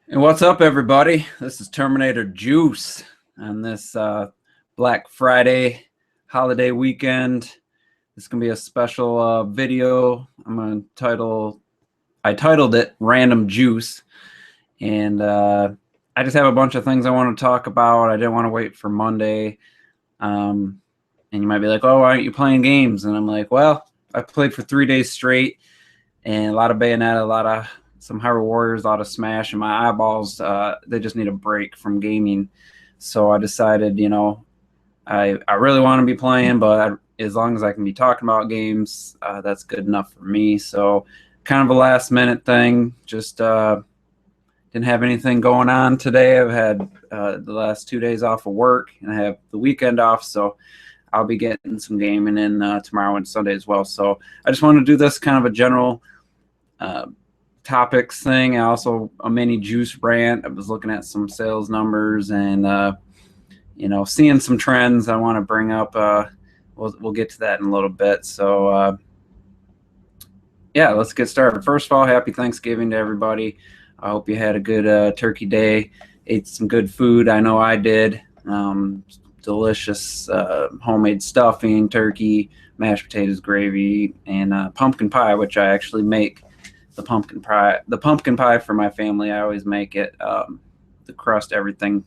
And what's up, everybody? This is Terminator Juice on this Black Friday holiday weekend. This is gonna be a special video. I titled it "Random Juice," and I just have a bunch of things I want to talk about. I didn't want to wait for Monday. And you might be like, "Oh, why aren't you playing games?" And I'm like, "Well, I played for 3 days straight, and a lot of Bayonetta, some Hyrule Warriors, a lot of Smash, and my eyeballs, they just need a break from gaming." So I decided, I really want to be playing, but as long as I can be talking about games, that's good enough for me. So kind of a last minute thing. Just didn't have anything going on today. I've had the last 2 days off of work, and I have the weekend off. So I'll be getting some gaming in tomorrow and Sunday as well. So I just want to do this kind of a general topics thing. Also a mini juice rant. I was looking at some sales numbers and seeing some trends I want to bring up. We'll get to that in a little bit. So yeah, let's get started. First of all, happy Thanksgiving to everybody. I hope you had a good turkey day, ate some good food. I know I did. Delicious homemade stuffing, turkey, mashed potatoes, gravy, and pumpkin pie, which I actually make. The pumpkin pie for my family. I always make it, the crust, everything,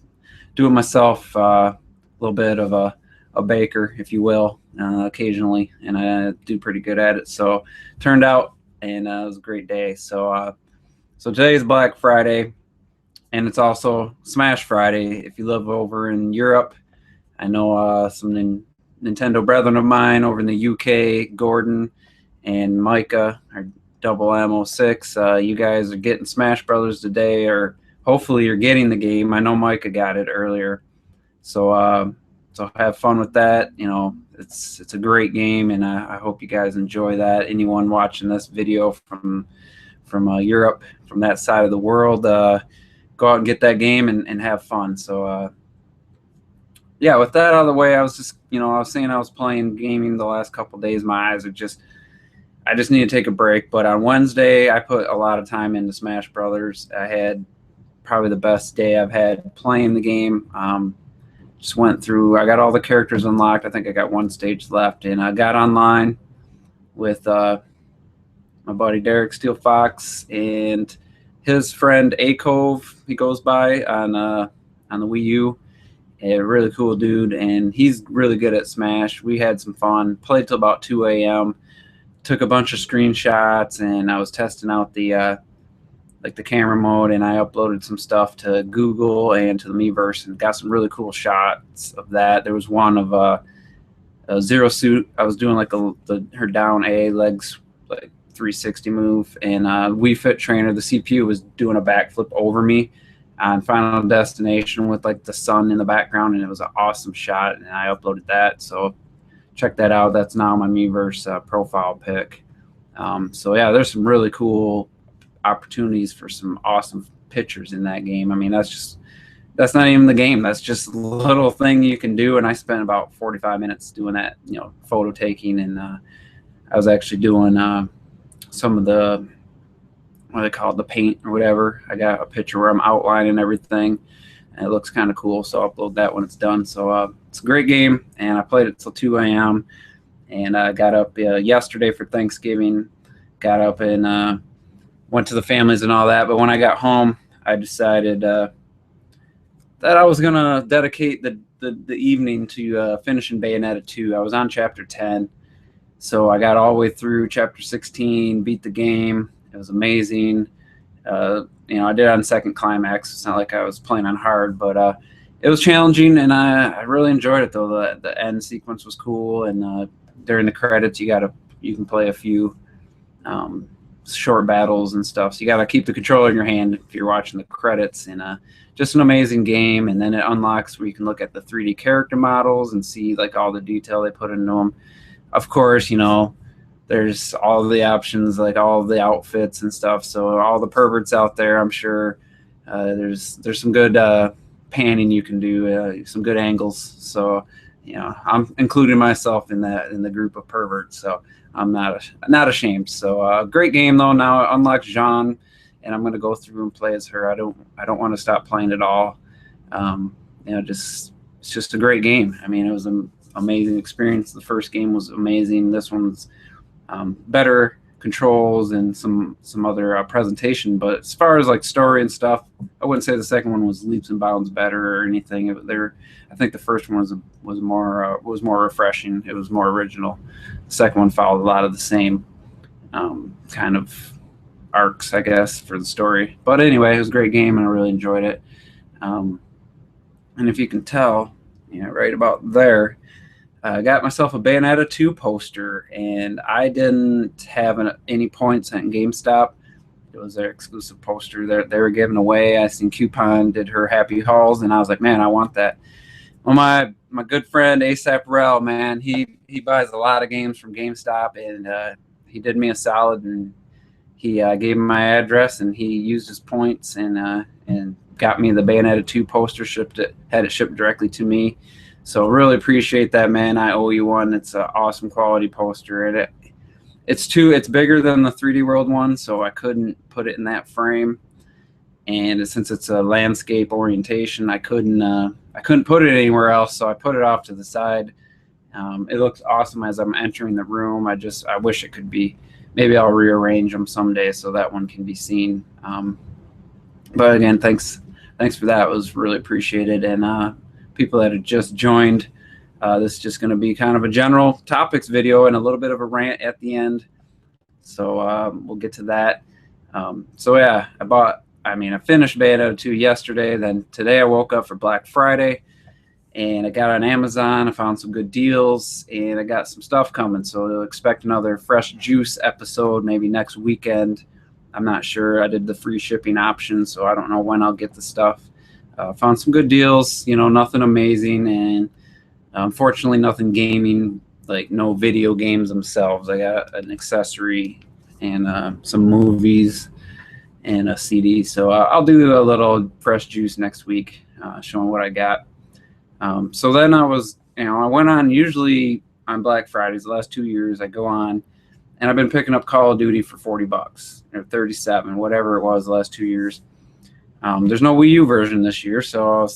do it myself. A little bit of a baker, if you will, occasionally, and I do pretty good at it. So turned out, and it was a great day. So today is Black Friday, and it's also Smash Friday. If you live over in Europe, I know some Nintendo brethren of mine over in the UK, Gordon and Micah, are double ammo 6. You guys are getting Smash Brothers today, or hopefully you're getting the game. I know Micah got it earlier, so have fun with that. It's a great game, and I hope you guys enjoy that. Anyone watching this video from Europe, from that side of the world, go out and get that game and have fun. So yeah, with that out of the way, I was just I was saying I was playing gaming the last couple days. My eyes are I just need to take a break. But on Wednesday, I put a lot of time into Smash Brothers. I had probably the best day I've had playing the game. Just went through. I got all the characters unlocked. I think I got one stage left, and I got online with my buddy Derek Steel Fox and his friend Acove. He goes by on the Wii U. A really cool dude, and he's really good at Smash. We had some fun. Played till about 2 a.m. Took a bunch of screenshots, and I was testing out the camera mode, and I uploaded some stuff to Google and to the Miiverse, and got some really cool shots of that. There was one of a Zero Suit. I was doing like her down A legs, like 360 move, and Wii Fit Trainer, the CPU was doing a backflip over me on Final Destination with like the sun in the background, and it was an awesome shot, and I uploaded that. So check that out. That's now my Miiverse profile pic. So yeah, there's some really cool opportunities for some awesome pictures in that game. I mean, that's not even the game. That's just a little thing you can do. And I spent about 45 minutes doing that, photo taking. And I was actually doing some of the, what they call it, the paint or whatever. I got a picture where I'm outlining everything, and it looks kind of cool. So I'll upload that when it's done. So it's a great game, and I played it till 2 a.m. and I got up yesterday for Thanksgiving. Got up and went to the families and all that. But when I got home, I decided that I was gonna dedicate the evening to finishing Bayonetta 2. I was on chapter 10, so I got all the way through chapter 16, beat the game. It was amazing. I did it on second climax. It's not like I was playing on hard, but it was challenging, and I really enjoyed it, though. The end sequence was cool, and during the credits, you can play a few short battles and stuff. So you got to keep the controller in your hand if you're watching the credits, and just an amazing game. And then it unlocks where you can look at the 3D character models and see like all the detail they put into them. Of course, there's all the options, like all the outfits and stuff. So all the perverts out there, I'm sure there's some good panning you can do, some good angles. So I'm including myself in the group of perverts. So I'm not ashamed. So great game though. Now it unlocks Jean and I'm going to go through and play as her. I don't want to stop playing at all. It's just a great game. I mean, it was an amazing experience. The first game was amazing. This one's better controls and some other presentation. But as far as like story and stuff, I wouldn't say the second one was leaps and bounds better or anything. I think the first one was more refreshing. It was more original. The second one followed a lot of the same kind of arcs, I guess, for the story. But anyway, it was a great game, and I really enjoyed it. And if you can tell, right about there, I got myself a Bayonetta 2 poster, and I didn't have any points at GameStop. It was their exclusive poster they were giving away. I seen Coupon did her Happy Hauls, and I was like, man, I want that. Well, my good friend ASAP Rel, man, he buys a lot of games from GameStop, and he did me a solid, and he gave me my address, and he used his points and got me the Bayonetta 2 poster, had it shipped directly to me. So really appreciate that, man. I owe you one. It's an awesome quality poster, and it's bigger than the 3D World one, so I couldn't put it in that frame. And since it's a landscape orientation, I couldn't put it anywhere else, so I put it off to the side. It looks awesome as I'm entering the room. I wish it could be. Maybe I'll rearrange them someday so that one can be seen. But again, thanks for that. It was really appreciated. And people that have just joined, this is just going to be kind of a general topics video and a little bit of a rant at the end. So we'll get to that. So yeah, I finished Bayonetta 2 yesterday. Then today I woke up for Black Friday, and I got on Amazon. I found some good deals, and I got some stuff coming. So expect another Fresh Juice episode maybe next weekend. I'm not sure. I did the free shipping option, so I don't know when I'll get the stuff. Found some good deals, nothing amazing, and unfortunately nothing gaming, like no video games themselves. I got an accessory and some movies and a CD. So I'll do a little Fresh Juice next week, showing what I got. So then I went on, usually on Black Fridays, the last 2 years, I go on, and I've been picking up Call of Duty for $40 or $37, whatever it was the last 2 years. There's no Wii U version this year, so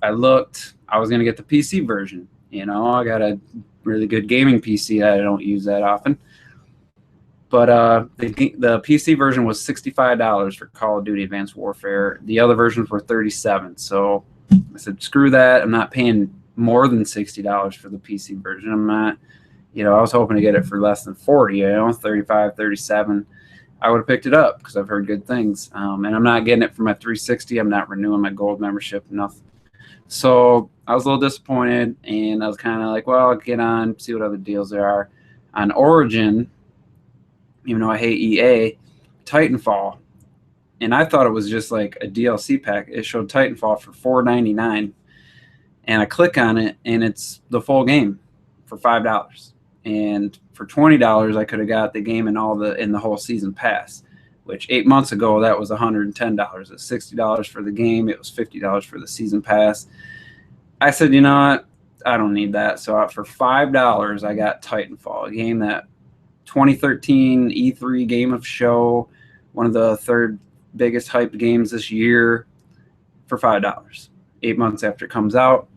I looked. I was going to get the PC version. I got a really good gaming PC that I don't use that often. But the PC version was $65 for Call of Duty Advanced Warfare. The other versions were $37. So I said, screw that. I'm not paying more than $60 for the PC version. I'm not, I was hoping to get it for less than 40, 35, 37. I would have picked it up because I've heard good things. And I'm not getting it for my 360. I'm not renewing my gold membership, nothing. So I was a little disappointed, and I was kind of like, well, I'll get on, see what other deals there are. On Origin, even though I hate EA, Titanfall. And I thought it was just like a DLC pack. It showed Titanfall for $4.99. And I click on it, and it's the full game for $5. And for $20, I could have got the game and the whole season pass, which 8 months ago, that was $110. It's $60 for the game. It was $50 for the season pass. I said, you know what? I don't need that. So for $5, I got Titanfall, a game that 2013 E3 Game of Show, one of the third biggest hyped games this year, for $5, 8 months after it comes out.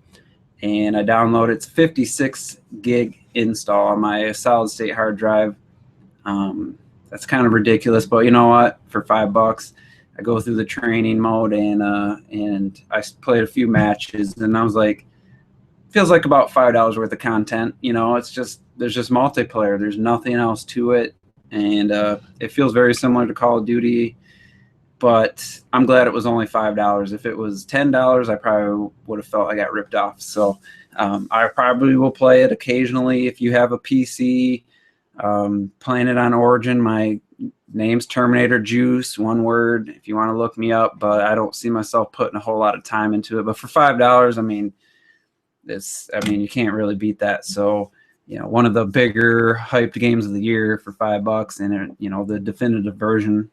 And I download it's 56 gig install on my solid state hard drive. That's kind of ridiculous, but you know what? For $5, I go through the training mode and I played a few matches, and I was like, feels like about $5 worth of content. It's just there's just multiplayer. There's nothing else to it, and it feels very similar to Call of Duty. But I'm glad it was only $5. If it was $10, I probably would have felt I got ripped off. So I probably will play it occasionally. If you have a PC, playing it on Origin, my name's Terminator Juice, one word, if you want to look me up. But I don't see myself putting a whole lot of time into it. But for $5, you can't really beat that. So, one of the bigger hyped games of the year for $5, and the definitive version.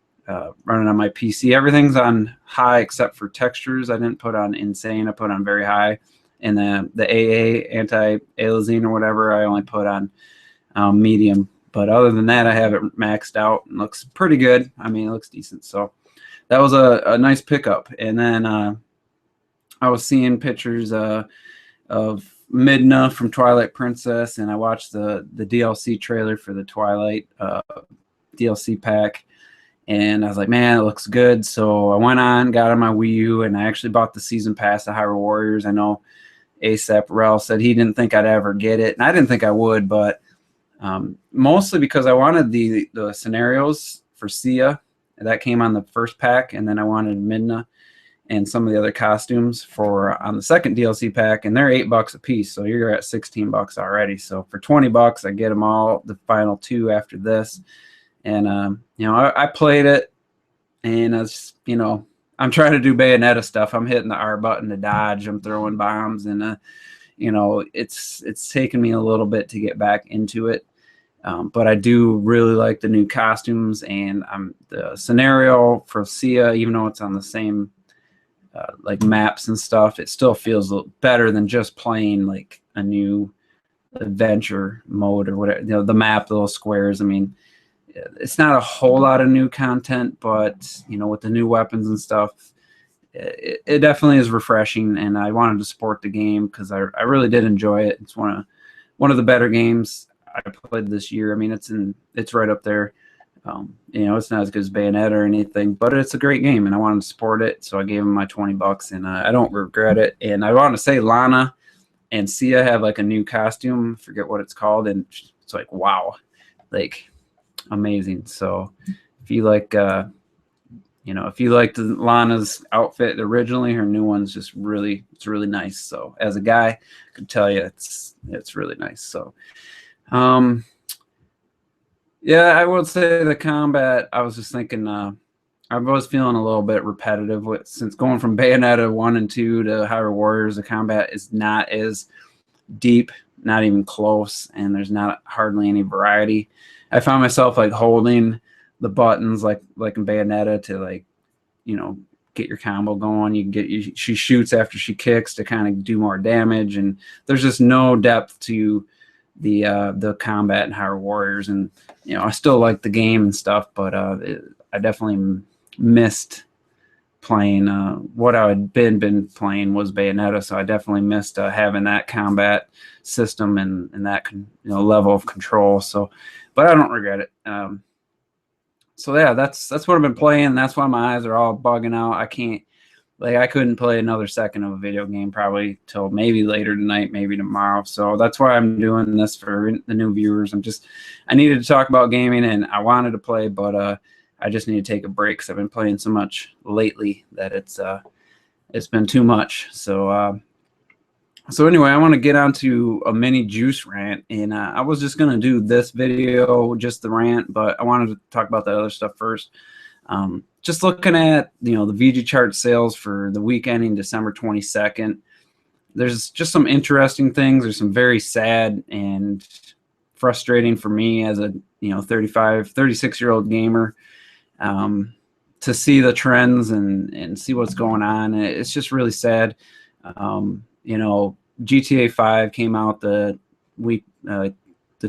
Running on my PC. Everything's on high except for textures. I didn't put on insane. I put on very high. And the AA, anti-aliasing or whatever, I only put on medium. But other than that, I have it maxed out and looks pretty good. It looks decent. So that was a nice pickup. And then I was seeing pictures of Midna from Twilight Princess, and I watched the DLC trailer for the Twilight DLC pack, and I was like, man, it looks good. So I went on, got on my Wii U, and I actually bought the season pass of Hyrule Warriors. I know ASAP Rel said he didn't think I'd ever get it, and I didn't think I would, but mostly because I wanted the scenarios for Sia. That came on the first pack, and then I wanted Midna and some of the other costumes for on the second DLC pack, and they're $8 a piece, so you're at $16 already. So for $20, I get them all, the final two after this. And you know, I played it, and you know, I'm trying to do Bayonetta stuff. I'm hitting the R button to dodge. I'm throwing bombs, and you know, it's taken me a little bit to get back into it. But I do really like the new costumes, and the scenario for Sia, even though it's on the same like maps and stuff, it still feels a little better than just playing like a new adventure mode or whatever. You know, the map, the little squares. I mean, it's not a whole lot of new content, but you know, with the new weapons and stuff, it definitely is refreshing. And I wanted to support the game because I really did enjoy it. It's one of the better games I played this year. I mean, it's right up there. You know, it's not as good as Bayonetta or anything, but it's a great game, and I wanted to support it, so I gave him my $20, and I don't regret it. And I want to say Lana and Sia have like a new costume, forget what it's called, and it's like, wow, like amazing. So if you like, you know, if you liked Lana's outfit originally, her new one's just it's really nice. So as a guy, I could tell you it's really nice. So, yeah, I would say the combat, I was just thinking, I was feeling a little bit repetitive since going from Bayonetta 1 and 2 to Hyrule Warriors. The combat is not as deep, not even close, and there's not hardly any variety. I found myself like holding the buttons like in Bayonetta to, like, you know, get your combo going. She shoots after she kicks to kind of do more damage, and there's just no depth to the combat in Hyrule Warriors. And you know, I still like the game and stuff, but I definitely missed playing. What I had been playing was Bayonetta, so I definitely missed having that combat system and that level of control. So, but I don't regret it. So yeah, that's what I've been playing. That's why my eyes are all bugging out. I couldn't play another second of a video game probably till maybe later tonight, maybe tomorrow. So that's why I'm doing this for the new viewers. I needed to talk about gaming, and I wanted to play, but I just need to take a break because I've been playing so much lately that it's been too much. So anyway, I want to get onto a mini juice rant, and I was just gonna do this video, just the rant, but I wanted to talk about that other stuff first. Just looking at, the VG chart sales for the week ending December 22nd, there's just some interesting things. There's some very sad and frustrating for me as a 36-year-old gamer, to see the trends and see what's going on. It's just really sad. GTA 5 came out the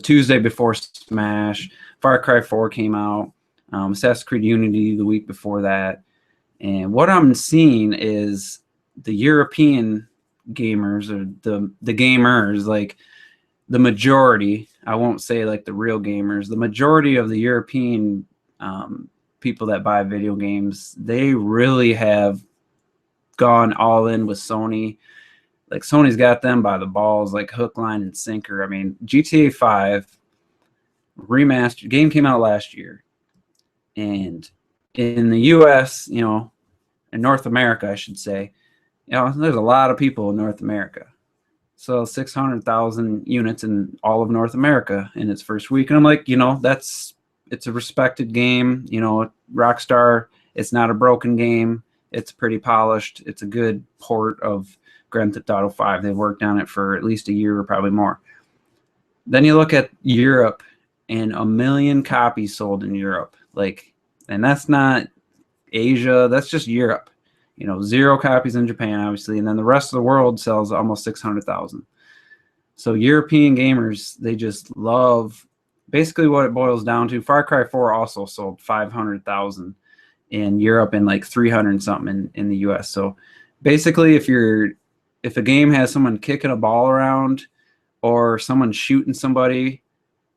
Tuesday before Smash. Far Cry 4 came out. Assassin's Creed Unity the week before that. And what I'm seeing is the European gamers, or the gamers, like the majority, I won't say like the real gamers, the majority of the European people that buy video games, they really have gone all in with Sony. Like, Sony's got them by the balls, like hook, line, and sinker. I mean, GTA 5 remastered game came out last year. And in the U.S., in North America, I should say, there's a lot of people in North America. So 600,000 units in all of North America in its first week. And I'm like, it's a respected game. Rockstar, it's not a broken game. It's pretty polished. It's a good port of Grand Theft Auto 5. They've worked on it for at least a year or probably more. Then you look at Europe, and 1 million copies sold in Europe. And that's not Asia, that's just Europe. 0 copies in Japan, obviously, and then the rest of the world sells almost 600,000. So European gamers, they just love, basically what it boils down to. Far Cry 4 also sold 500,000 in Europe and like 300 and something in the US. So basically, if a game has someone kicking a ball around or someone shooting somebody,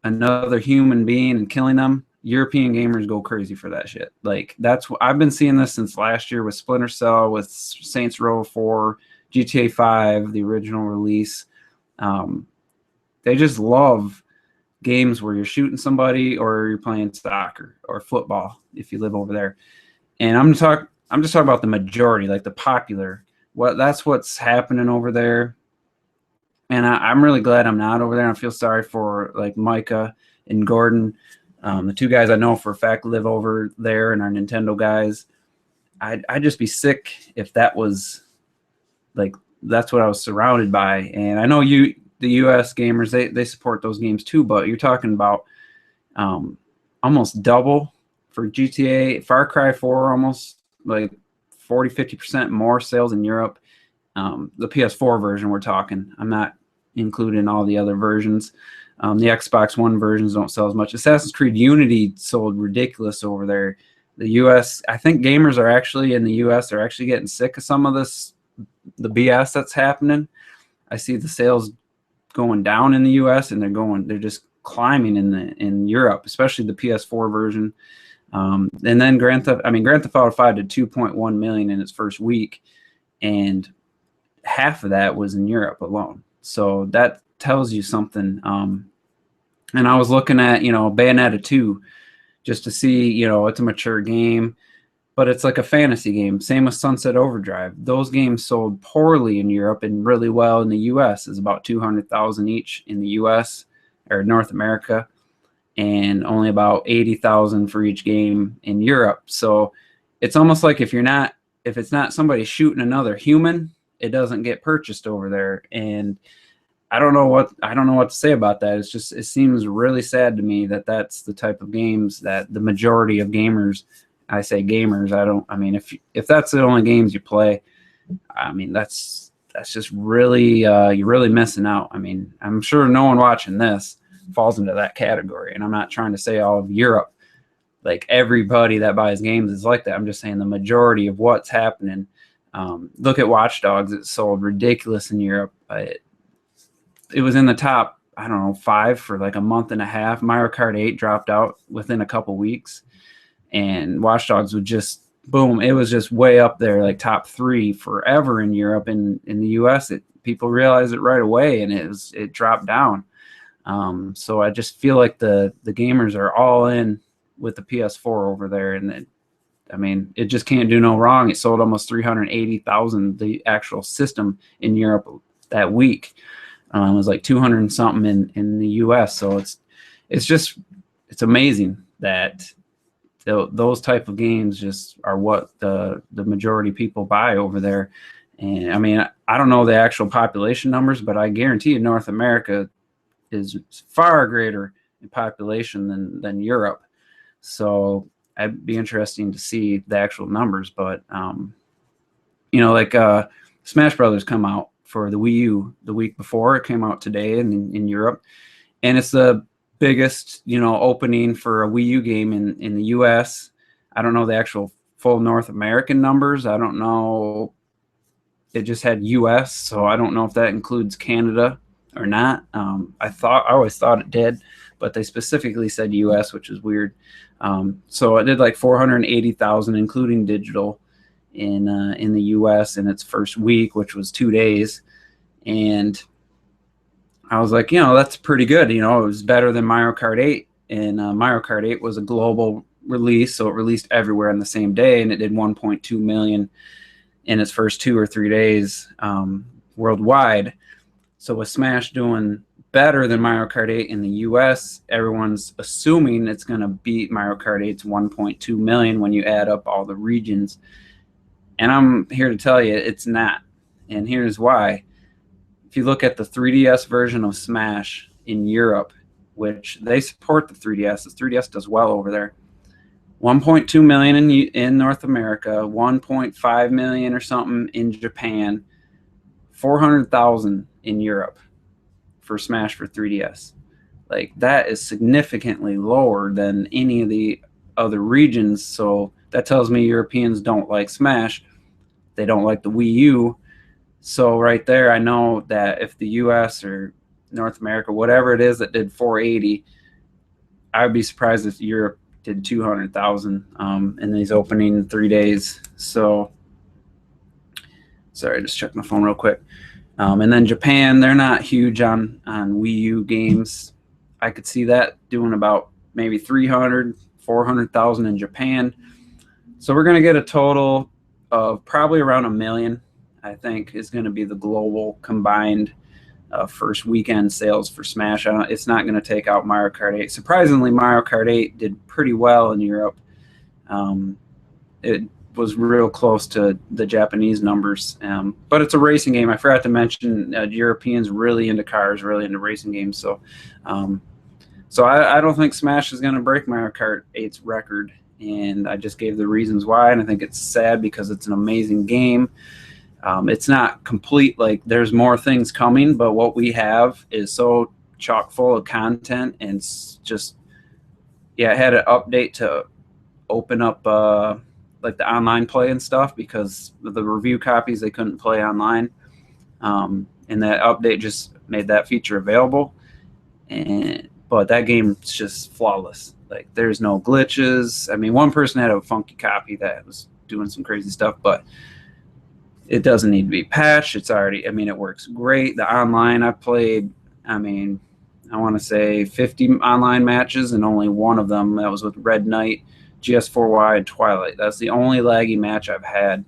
another human being, and killing them, European gamers go crazy for that shit. Like that's what I've been seeing this since last year with Splinter Cell, with Saints Row 4, GTA 5, the original release. They just love games where you're shooting somebody or you're playing soccer or football if you live over there. And I'm just talking about the majority, like the popular. That's what's happening over there. And I'm really glad I'm not over there. I feel sorry for like Micah and Gordon, the two guys I know for a fact live over there and are Nintendo guys. I'd just be sick if that was like that's what I was surrounded by. And I know the US gamers, they support those games too, but you're talking about almost double for GTA. Far Cry 4 almost like 40-50% more sales in Europe. The PS4 version we're talking. I'm not including all the other versions. The Xbox One versions don't sell as much. Assassin's Creed Unity sold ridiculous over there. The US, I think gamers are actually in the US are actually getting sick of some of the BS that's happening. I see the sales going down in the US and they're just climbing in Europe, especially the PS4 version. And then Grand Theft Auto 5 did 2.1 million in its first week, and half of that was in Europe alone. So that tells you something. And I was looking at, Bayonetta 2 just to see, it's a mature game, but it's like a fantasy game. Same with Sunset Overdrive. Those games sold poorly in Europe and really well in the US. It's about 200,000 each in the US or North America, and only about 80,000 for each game in Europe. So it's almost like if it's not somebody shooting another human, it doesn't get purchased over there. And I don't know what to say about that. It seems really sad to me that that's the type of games that the majority of gamers, I say gamers, if that's the only games you play, that's just really, you're really missing out. I'm sure no one watching this falls into that category. And I'm not trying to say all of Europe, like everybody that buys games is like that. I'm just saying the majority of what's happening. Look at Watch Dogs. It sold ridiculous in Europe. It was in the top, 5 for like a month and a half. Mario Kart 8 dropped out within a couple weeks, and Watch Dogs would just boom. It was just way up there, like top 3 forever in Europe. And in the US, people realized it right away, and it dropped down. So I just feel like the gamers are all in with the PS4 over there, and it just can't do no wrong. It sold almost 380,000, the actual system in Europe that week. It was like 200 and something in the US. So it's amazing that those type of games just are what the majority people buy over there. And I don't know the actual population numbers, but I guarantee you North America is far greater in population than Europe. So it'd be interesting to see the actual numbers. But Smash Brothers come out for the Wii U the week before. It came out today in Europe, and it's the biggest opening for a Wii U game in the US. I don't know the actual full North American numbers. I don't know. It just had US, so I don't know if that includes Canada or not. I always thought it did, but they specifically said US, which is weird. So it did like 480,000, including digital, in the US in its first week, which was 2 days. And I was like, that's pretty good. It was better than Mario Kart 8, and Mario Kart 8 was a global release, so it released everywhere on the same day, and it did 1.2 million in its first 2 or 3 days worldwide. So with Smash doing better than Mario Kart 8 in the US, everyone's assuming it's going to beat Mario Kart 8's 1.2 million when you add up all the regions. And I'm here to tell you it's not. And here's why. If you look at the 3DS version of Smash in Europe, which they support the 3DS, the 3DS does well over there. 1.2 million in North America, 1.5 million or something in Japan, 400,000 in Europe for Smash for 3DS. Like, that is significantly lower than any of the other regions. So that tells me Europeans don't like Smash. They don't like the Wii U. So right there, I know that if the U.S. or North America, whatever it is that did 480, I would be surprised if Europe did 200,000 in these opening 3 days. So, sorry, just check my phone real quick. And then Japan, they're not huge on Wii U games. I could see that doing about maybe 300, 400,000 in Japan. So we're going to get a total of probably around 1 million, I think, is going to be the global combined first weekend sales for Smash. It's not going to take out Mario Kart 8. Surprisingly, Mario Kart 8 did pretty well in Europe. It was real close to the Japanese numbers, but it's a racing game. I forgot to mention Europeans really into cars, really into racing games. So, I don't think Smash is going to break Mario Kart 8's record, and I just gave the reasons why. And I think it's sad because it's an amazing game. It's not complete, like there's more things coming, but what we have is so chock full of content, and it's just, yeah, I had an update to open up like the online play and stuff because the review copies they couldn't play online, and that update just made that feature available. But that game's just flawless. Like there's no glitches. I mean, one person had a funky copy that was doing some crazy stuff, but it doesn't need to be patched. It's already, I mean, it works great. The online I've played, I mean, I want to say 50 online matches, and only one of them, that was with Red Knight, GS4Y, and Twilight. That's the only laggy match I've had.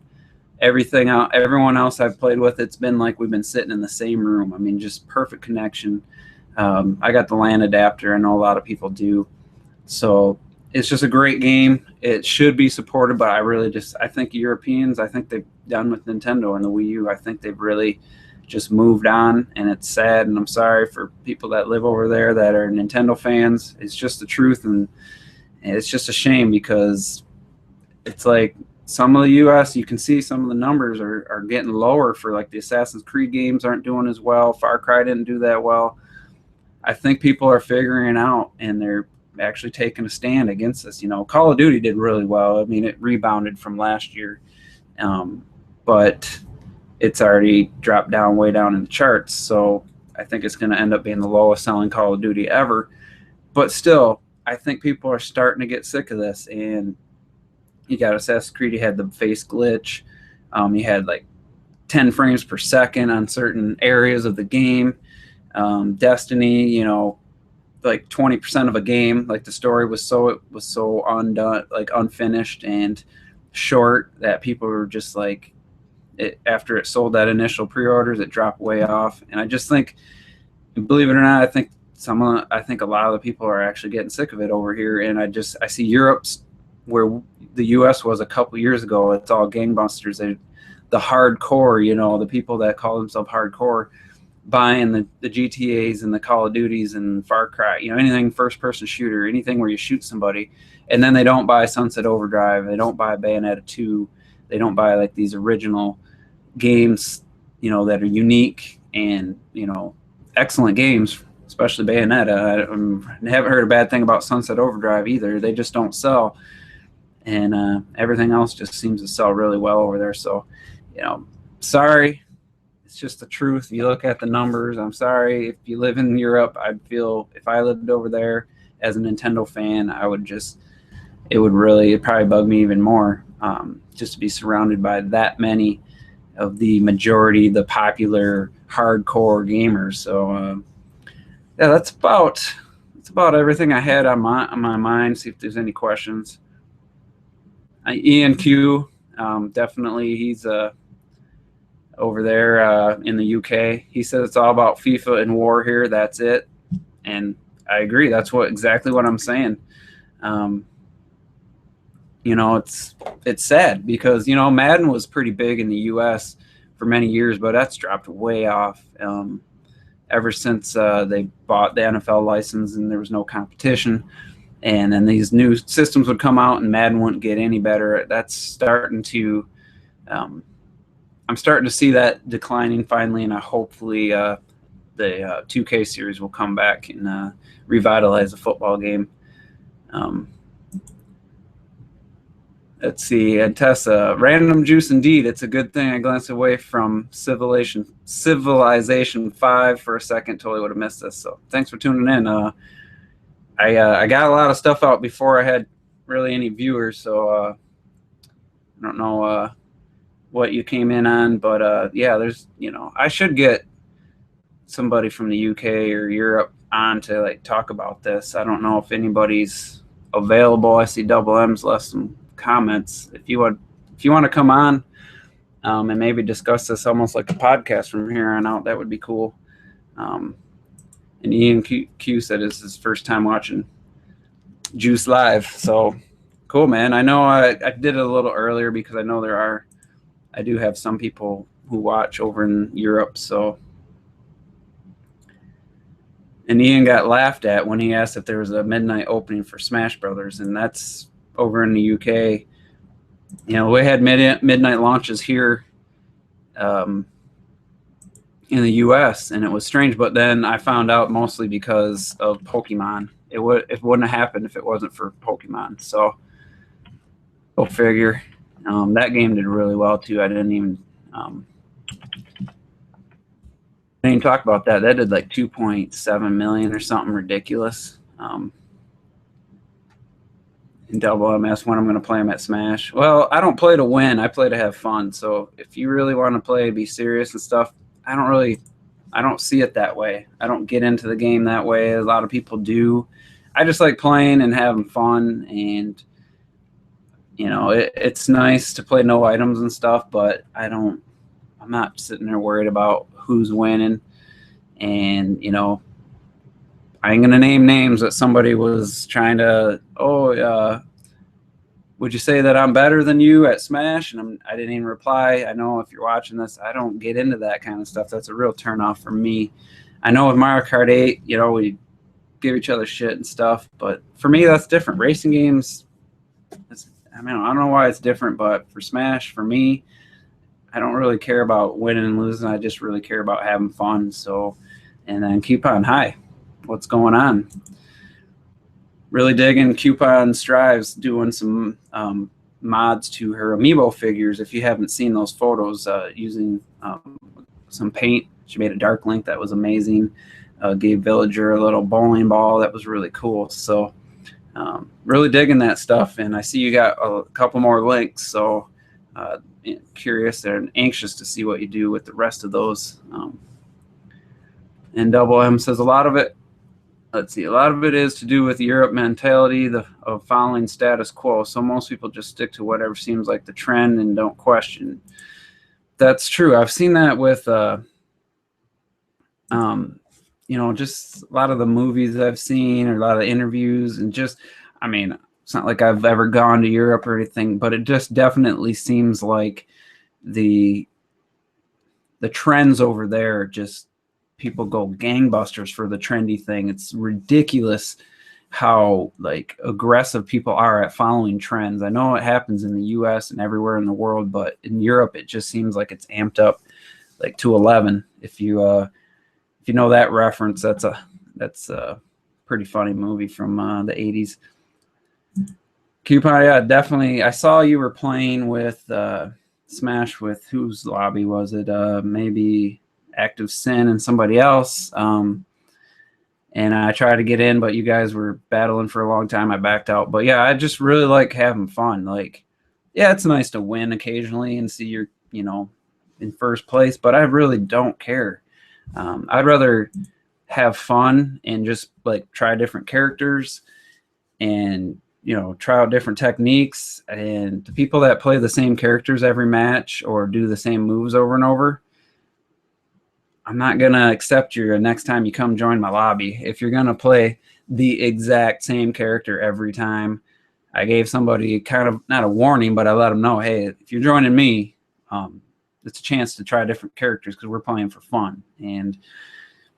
Everyone else I've played with, it's been like we've been sitting in the same room. I mean, just perfect connection. I got the LAN adapter. I know a lot of people do. So it's just a great game. It should be supported, but I think Europeans, I think they've done with Nintendo and the Wii U. I think they've really just moved on, and it's sad, and I'm sorry for people that live over there that are Nintendo fans. It's just the truth, and it's just a shame because it's like some of the U.S., you can see some of the numbers are getting lower for like the Assassin's Creed games aren't doing as well. Far Cry didn't do that well. I think people are figuring it out, and they're actually taking a stand against this. You know, Call of Duty did really well. I mean, it rebounded from last year, but it's already dropped down way down in the charts. So I think it's going to end up being the lowest selling Call of Duty ever. But still, I think people are starting to get sick of this. And you got Assassin's Creed, you had the face glitch. You had like 10 frames per second on certain areas of the game. Destiny, you know, like 20% of a game, like the story was so undone, like unfinished and short, that people were just like, after it sold that initial pre-orders, it dropped way off. And I just think, believe it or not, I think a lot of the people are actually getting sick of it over here. And I see Europe's where the US was a couple years ago. It's all gangbusters. The hardcore, you know, the people that call themselves hardcore, buying the GTAs and the Call of Duties and Far Cry, you know, anything first-person shooter, anything where you shoot somebody, and then they don't buy Sunset Overdrive, they don't buy Bayonetta 2, they don't buy like these original games, you know, that are unique and, you know, excellent games, especially Bayonetta. I haven't heard a bad thing about Sunset Overdrive either. They just don't sell, and everything else just seems to sell really well over there. So, you know, sorry. It's just the truth. You look at the numbers. I'm sorry if you live in Europe. I'd feel if I lived over there as a Nintendo fan, it'd probably bug me even more, just to be surrounded by that many of the majority, the popular hardcore gamers. So yeah, that's about everything I had on my mind. See if there's any questions. Ian Q, definitely he's over there in the UK. He said it's all about FIFA and war here. That's it. And I agree. That's exactly what I'm saying. You know, it's sad because, you know, Madden was pretty big in the US for many years, but that's dropped way off ever since they bought the NFL license and there was no competition. And then these new systems would come out and Madden wouldn't get any better. That's starting to I'm starting to see that declining finally, and hopefully the 2K series will come back and revitalize the football game. Let's see. And Tessa, random juice indeed. It's a good thing I glanced away from Civilization 5 for a second. Totally would have missed this. So thanks for tuning in. I got a lot of stuff out before I had really any viewers, so I don't know what you came in on, but yeah, there's, I should get somebody from the UK or Europe on to like talk about this. I don't know if anybody's available. I see Double M's left some comments. If you want to come on and maybe discuss this almost like a podcast from here on out, that would be cool. And Ian Q said it's his first time watching Juice live, so cool, man. I know I did it a little earlier because I know I do have some people who watch over in Europe, so. And Ian got laughed at when he asked if there was a midnight opening for Smash Brothers, and that's over in the UK. We had midnight launches here in the US, and it was strange, but then I found out mostly because of Pokemon. It wouldn't have happened if it wasn't for Pokemon. So go figure. That game did really well too. I didn't even talk about that. That did like 2.7 million or something ridiculous. And Double M asked when I'm going to play them at Smash. Well, I don't play to win. I play to have fun. So if you really want to play, be serious and stuff, I don't see it that way. I don't get into the game that way. A lot of people do. I just like playing and having fun, and it's nice to play no items and stuff, but I'm not sitting there worried about who's winning. And I ain't gonna name names, that somebody was trying to, would you say that I'm better than you at Smash? And I didn't even reply. I know if you're watching this, I don't get into that kind of stuff. That's a real turnoff for me. I know with Mario Kart 8, we give each other shit and stuff, but for me, that's different. Racing games, I don't know why it's different, but for Smash, for me, I don't really care about winning and losing. I just really care about having fun. So, and then Coupon, hi, what's going on? Really digging Coupon Strives doing some mods to her Amiibo figures. If you haven't seen those photos, using some paint, she made a Dark Link that was amazing. Gave Villager a little bowling ball that was really cool. So really digging that stuff, and I see you got a couple more links. So curious and anxious to see what you do with the rest of those. And Double M says a lot of it is to do with Europe mentality of following status quo. So most people just stick to whatever seems like the trend and don't question. That's true. I've seen that with just a lot of the movies I've seen, or a lot of interviews, and just, it's not like I've ever gone to Europe or anything, but it just definitely seems like the trends over there, just people go gangbusters for the trendy thing. It's ridiculous how aggressive people are at following trends. I know it happens in the US and everywhere in the world, but in Europe it just seems like it's amped up to 11. If you know that reference, that's a pretty funny movie from the 80s. Coupon, yeah, definitely. I saw you were playing with Smash with, whose lobby was it? Maybe Active Sin and somebody else. And I tried to get in, but you guys were battling for a long time. I backed out. But yeah, I just really like having fun. Yeah, it's nice to win occasionally and see you're, in first place, but I really don't care. I'd rather have fun and just try different characters and try out different techniques. And the people that play the same characters every match or do the same moves over and over, I'm not gonna accept you next time you come join my lobby. If you're gonna play the exact same character every time, I gave somebody kind of not a warning, but I let them know, hey, if you're joining me, it's a chance to try different characters because we're playing for fun. And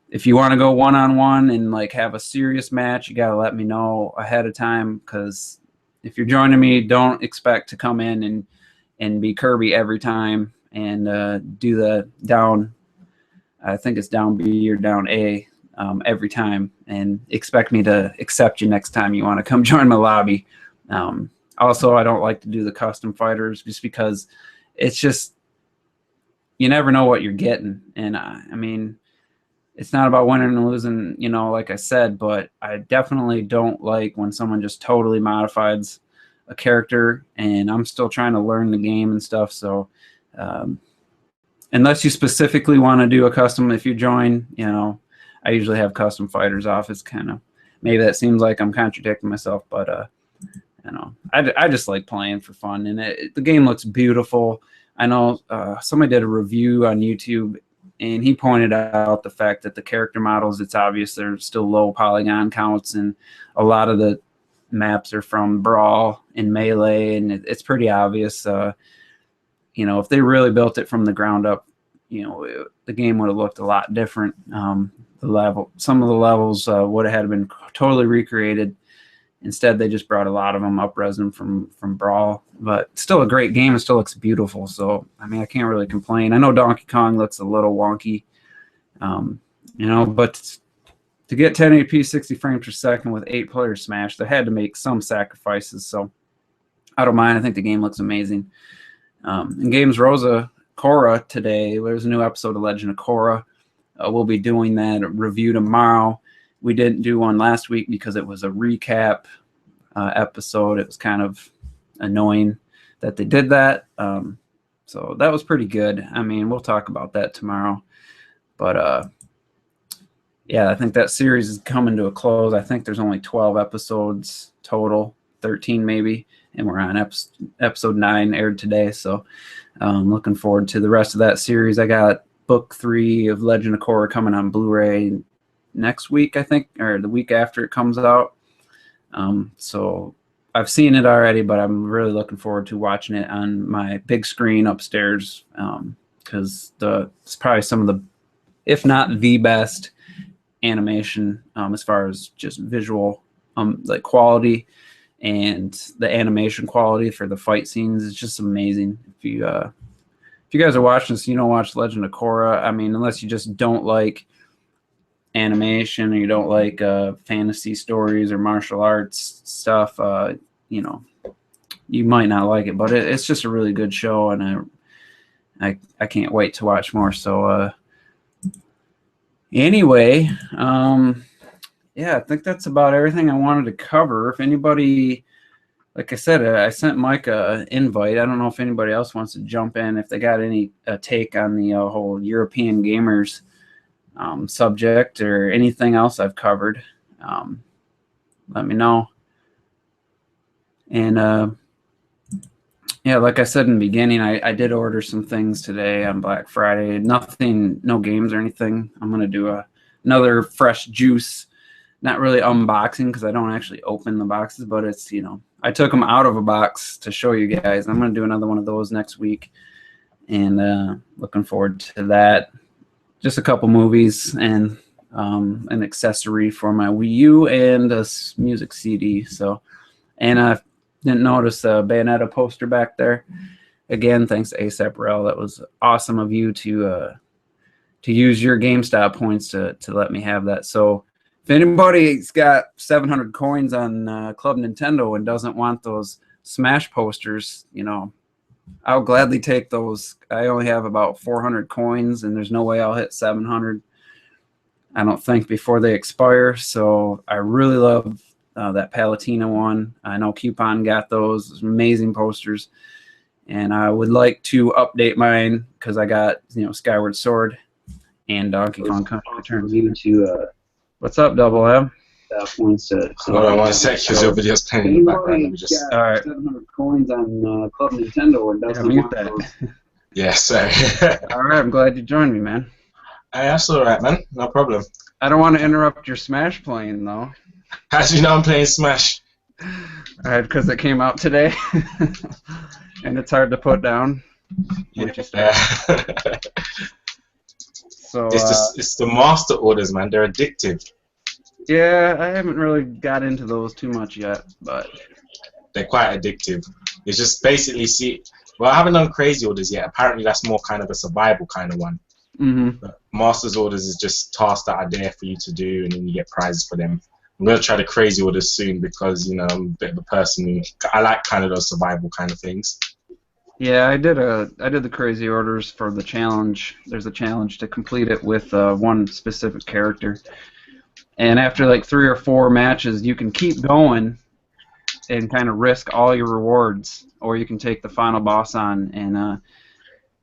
if you want to go one-on-one and have a serious match, you got to let me know ahead of time, because if you're joining me, don't expect to come in and be Kirby every time and do the down, I think it's down B or down A every time, and expect me to accept you next time you want to come join my lobby. Also, I don't like to do the custom fighters just because it's just, you never know what you're getting. And I mean, it's not about winning and losing, you know, like I said, but I definitely don't like when someone just totally modifies a character, and I'm still trying to learn the game and stuff. So unless you specifically want to do a custom, if you join, you know, I usually have custom fighters off. It's kind of, maybe that seems like I'm contradicting myself, but you know, I just like playing for fun, and the game looks beautiful. I know somebody did a review on YouTube, and he pointed out the fact that the character models, it's obvious they're still low polygon counts, and a lot of the maps are from Brawl and Melee, and it's pretty obvious. You know, if they really built it from the ground up, you know, the game would have looked a lot different. Some of the levels would have had been totally recreated. Instead, they just brought a lot of them up resin from Brawl, but still a great game. It still looks beautiful. So, I mean, I can't really complain. I know Donkey Kong looks a little wonky, you know, but to get 1080p 60 frames per second with 8-player Smash, they had to make some sacrifices. So, I don't mind. I think the game looks amazing. In Games Rosa, Korra today, there's a new episode of Legend of Korra. We'll be doing that review tomorrow. We didn't do one last week because it was a recap episode. It was kind of annoying that they did that. So that was pretty good. I mean, we'll talk about that tomorrow. But yeah, I think that series is coming to a close. I think there's only 12 episodes total, 13 maybe, and we're on episode 9 aired today. So looking forward to the rest of that series. I got book 3 of Legend of Korra coming on Blu-ray next week, I think, or the week after it comes out. So I've seen it already, but I'm really looking forward to watching it on my big screen upstairs, because it's probably some of the, if not the best animation as far as just visual like quality, and the animation quality for the fight scenes is just amazing. If you guys are watching this, you don't watch Legend of Korra, I mean, unless you just don't like animation or you don't like fantasy stories or martial arts stuff, you know, you might not like it, but it's just a really good show, and I can't wait to watch more. So anyway, yeah, I think that's about everything I wanted to cover. If anybody, like I said, I sent Micah an invite. I don't know if anybody else wants to jump in, if they got any take on the whole European gamers subject or anything else I've covered. Let me know. And yeah, like I said in the beginning, I did order some things today on Black Friday. Nothing, no games or anything. I'm gonna do another fresh juice. Not really unboxing because I don't actually open the boxes, but it's, you know, I took them out of a box to show you guys. I'm gonna do another one of those next week, and looking forward to that. Just a couple movies and an accessory for my Wii U and a music CD. So, and I didn't notice a Bayonetta poster back there. Again, thanks to ASAP Rel. That was awesome of you to use your GameStop points to let me have that. So if anybody's got 700 coins on Club Nintendo and doesn't want those Smash posters, you know, I'll gladly take those. I only have about 400 coins, and there's no way I'll hit 700, I don't think, before they expire. So I really love that Palutena one. I know Coupon got those amazing posters, and I would like to update mine because I got, you know, Skyward Sword and Donkey Kong Country Returns to what's up, Double M? Points to, so hold on one sec, because your video's playing in the background. Let me just... All right. 700 coins on Club Nintendo, and doesn't mute that. Yeah, sorry. All right, I'm glad you joined me, man. Hey, that's all right, man. No problem. I don't want to interrupt your Smash playing, though. How do you know I'm playing Smash? All right, because it came out today, and it's hard to put down. Yeah. So it's the master orders, man. They're addictive. Yeah, I haven't really got into those too much yet, but they're quite addictive. It's just basically well, I haven't done crazy orders yet. Apparently, that's more kind of a survival kind of one. Mm-hmm. But Masters orders is just tasks that are there for you to do, and then you get prizes for them. I'm gonna try the crazy orders soon because I'm a bit of a person who I like kind of those survival kind of things. Yeah, I did the crazy orders for the challenge. There's a challenge to complete it with one specific character, and after like 3 or 4 matches, you can keep going and kind of risk all your rewards, or you can take the final boss on, and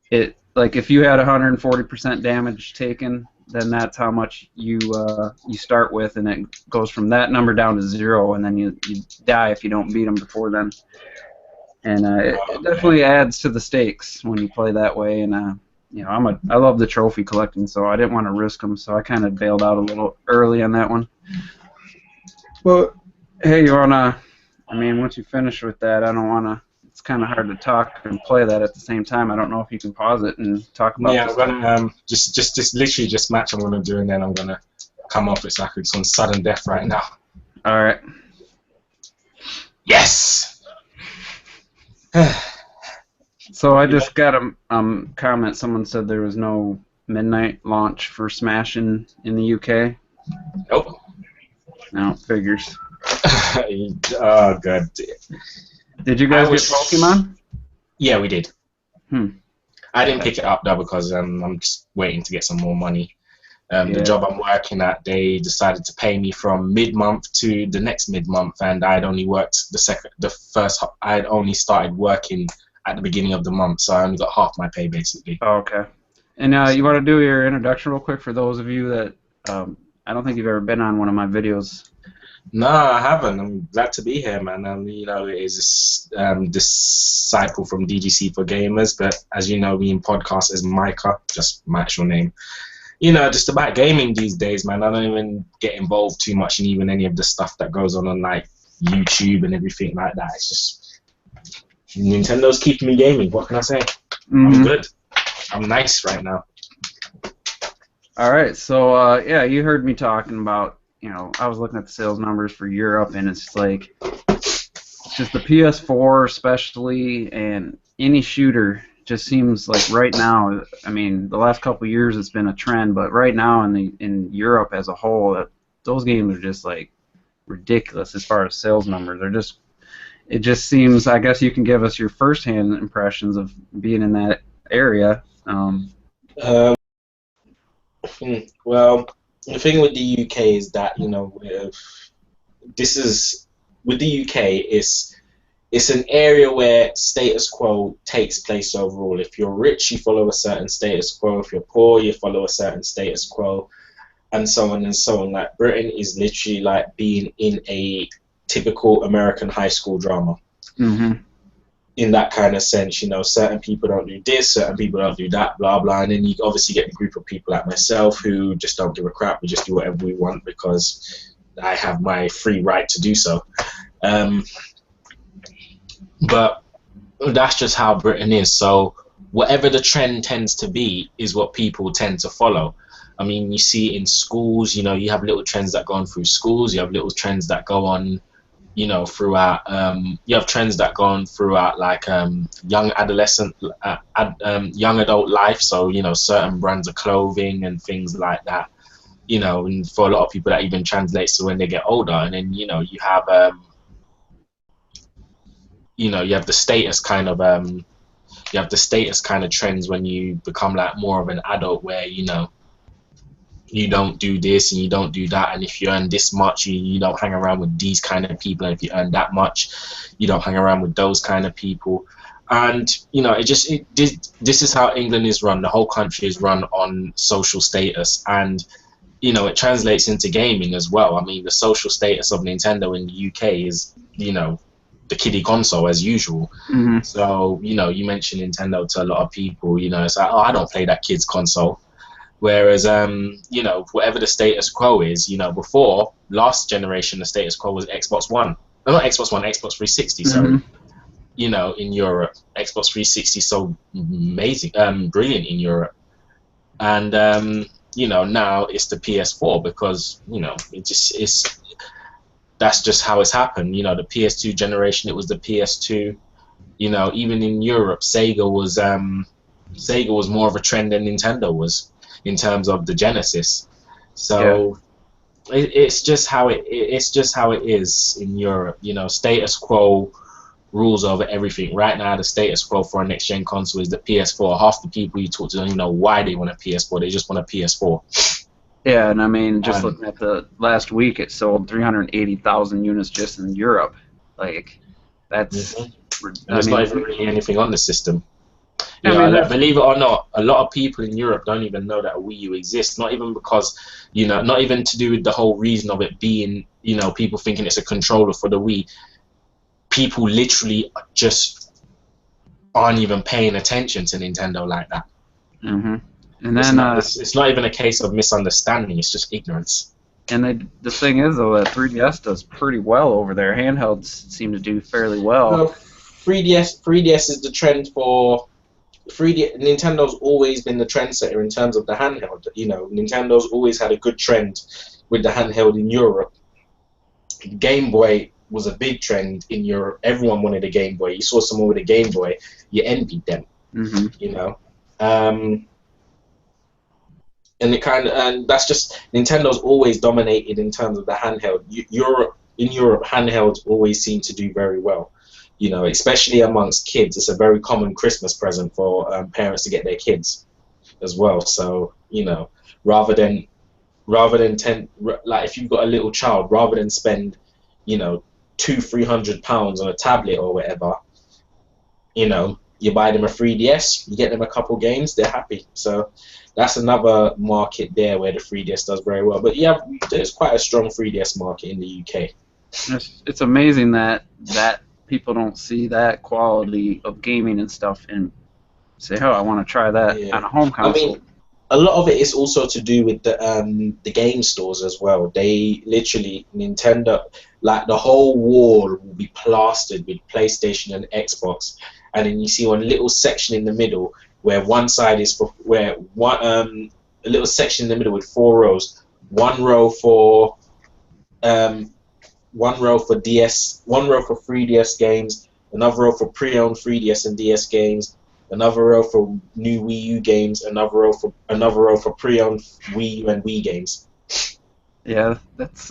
it like if you had 140% damage taken, then that's how much you start with, and it goes from that number down to 0, and then you die if you don't beat them before then. And it definitely adds to the stakes when you play that way. And I love the trophy collecting, so I didn't want to risk them, so I kind of bailed out a little early on that one. Well, hey, you wanna? I mean, once you finish with that, I don't wanna. It's kind of hard to talk and play that at the same time. I don't know if you can pause it and talk about. Yeah, I'm gonna just literally just match I'm gonna do, and then I'm gonna come off. It's like it's on sudden death right now. All right. Yes. So I just got a comment. Someone said there was no midnight launch for Smash in the UK. Nope. No, figures. Oh, God. Did you guys get Pokemon? Yeah, we did. I didn't pick it up, though, because I'm just waiting to get some more money. The job I'm working at, they decided to pay me from mid-month to the next mid-month, and I'd only worked I'd only started working at the beginning of the month, so I only got half my pay, basically. Oh, okay. And you want to do your introduction real quick for those of you that I don't think you've ever been on one of my videos. No, I haven't. I'm glad to be here, man. It is a disciple from DGC for Gamers, but as you know, me in podcast is Micah, just my actual name. Just about gaming these days, man. I don't even get involved too much in even any of the stuff that goes on like YouTube and everything like that. It's just Nintendo's keeping me gaming. What can I say? I'm good. I'm nice right now. All right, so yeah, you heard me talking about. I was looking at the sales numbers for Europe, and it's like just the PS4 especially, and any shooter. Just seems like right now, I mean, the last couple of years it's been a trend, but right now in Europe as a whole, those games are just like ridiculous as far as sales numbers. It just seems. I guess you can give us your first-hand impressions of being in that area. Well, the thing with the UK is that with the UK it's an area where status quo takes place overall. If you're rich, you follow a certain status quo. If you're poor, you follow a certain status quo, and so on and so on. Like Britain is literally like being in a typical American high school drama. In that kind of sense, certain people don't do this, certain people don't do that, blah blah, and then you obviously get a group of people like myself who just don't give a crap. We just do whatever we want because I have my free right to do so. But that's just how Britain is. So whatever the trend tends to be is what people tend to follow. I mean, you see in schools, you have little trends that go on through schools. You have little trends that go on, throughout. You have trends that go on throughout, like young adolescent, young adult life. So certain brands of clothing and things like that. And for a lot of people that even translates to when they get older. And then you have. You have the status kind of trends when you become like more of an adult, where you don't do this and you don't do that, and if you earn this much, you don't hang around with these kind of people, and if you earn that much, you don't hang around with those kind of people. And this is how England is run. The whole country is run on social status, and it translates into gaming as well. I mean, the social status of Nintendo in the UK is the kiddie console as usual. So you mention Nintendo to a lot of people, it's like, oh, I don't play that kid's console. Whereas whatever the status quo is, before last generation, the status quo was Xbox One. No, not Xbox One, Xbox 360. So in Europe, Xbox 360 so amazing, brilliant in Europe, and now it's the PS4 because that's just how it's happened. The PS2 generation, it was the PS2. Even in Europe, Sega was more of a trend than Nintendo was in terms of the Genesis. So it's just how it's just how it is in Europe. You know, status quo rules over everything. Right now, the status quo for a next gen console is the PS4. Half the people you talk to don't even know why they want a PS4. They just want a PS4. Yeah, and I mean, just Um, looking at the last week, it sold 380,000 units just in Europe. Like, mhm. that's, And I there's not mean, even really anything on the system. I You know, mean, like, there's, believe it or not, a lot of people in Europe don't even know that a Wii U exists. Not even because, you know, not even to do with the whole reason of it being, you know, people thinking it's a controller for the Wii. People literally just aren't even paying attention to Nintendo like that. hmm and It's then, not. It's not even a case of misunderstanding. It's just ignorance. the thing is though that 3DS does pretty well over there. Handhelds seem to do fairly well. No, 3DS is the trend for 3D. Nintendo's always been the trendsetter in terms of the handheld. You know, Nintendo's always had a good trend with the handheld in Europe. Game Boy was a big trend in Europe. Everyone wanted a Game Boy. You saw someone with a Game Boy, you envied them. hmm You know, um, and it kind of, and that's just Nintendo's always dominated in terms of the handheld. Europe, handhelds always seem to do very well. You know, especially amongst kids, it's a very common Christmas present for parents to get their kids as well. So you know, rather than like if you've got a little child, rather than spend, you know, 200-300 pounds on a tablet or whatever, you know, you buy them a 3DS, you get them a couple games, they're happy. So that's another market there where the 3DS does very well. But yeah, there's quite a strong 3DS market in the UK. it's amazing that people don't see that quality of gaming and stuff and say, "Oh, I want to try that Yeah, on a home I console." mean, a lot of it is also to do with the game stores as well. They literally Nintendo, like the whole wall will be plastered with PlayStation and Xbox, and then you see one little section in the middle where one side is for where one a little section in the middle with 4 rows, one row for um one row for DS, one row for 3DS games, another row for pre-owned 3DS and DS games, another row for new Wii U games, another row for pre-owned Wii U and Wii games. Yeah, that's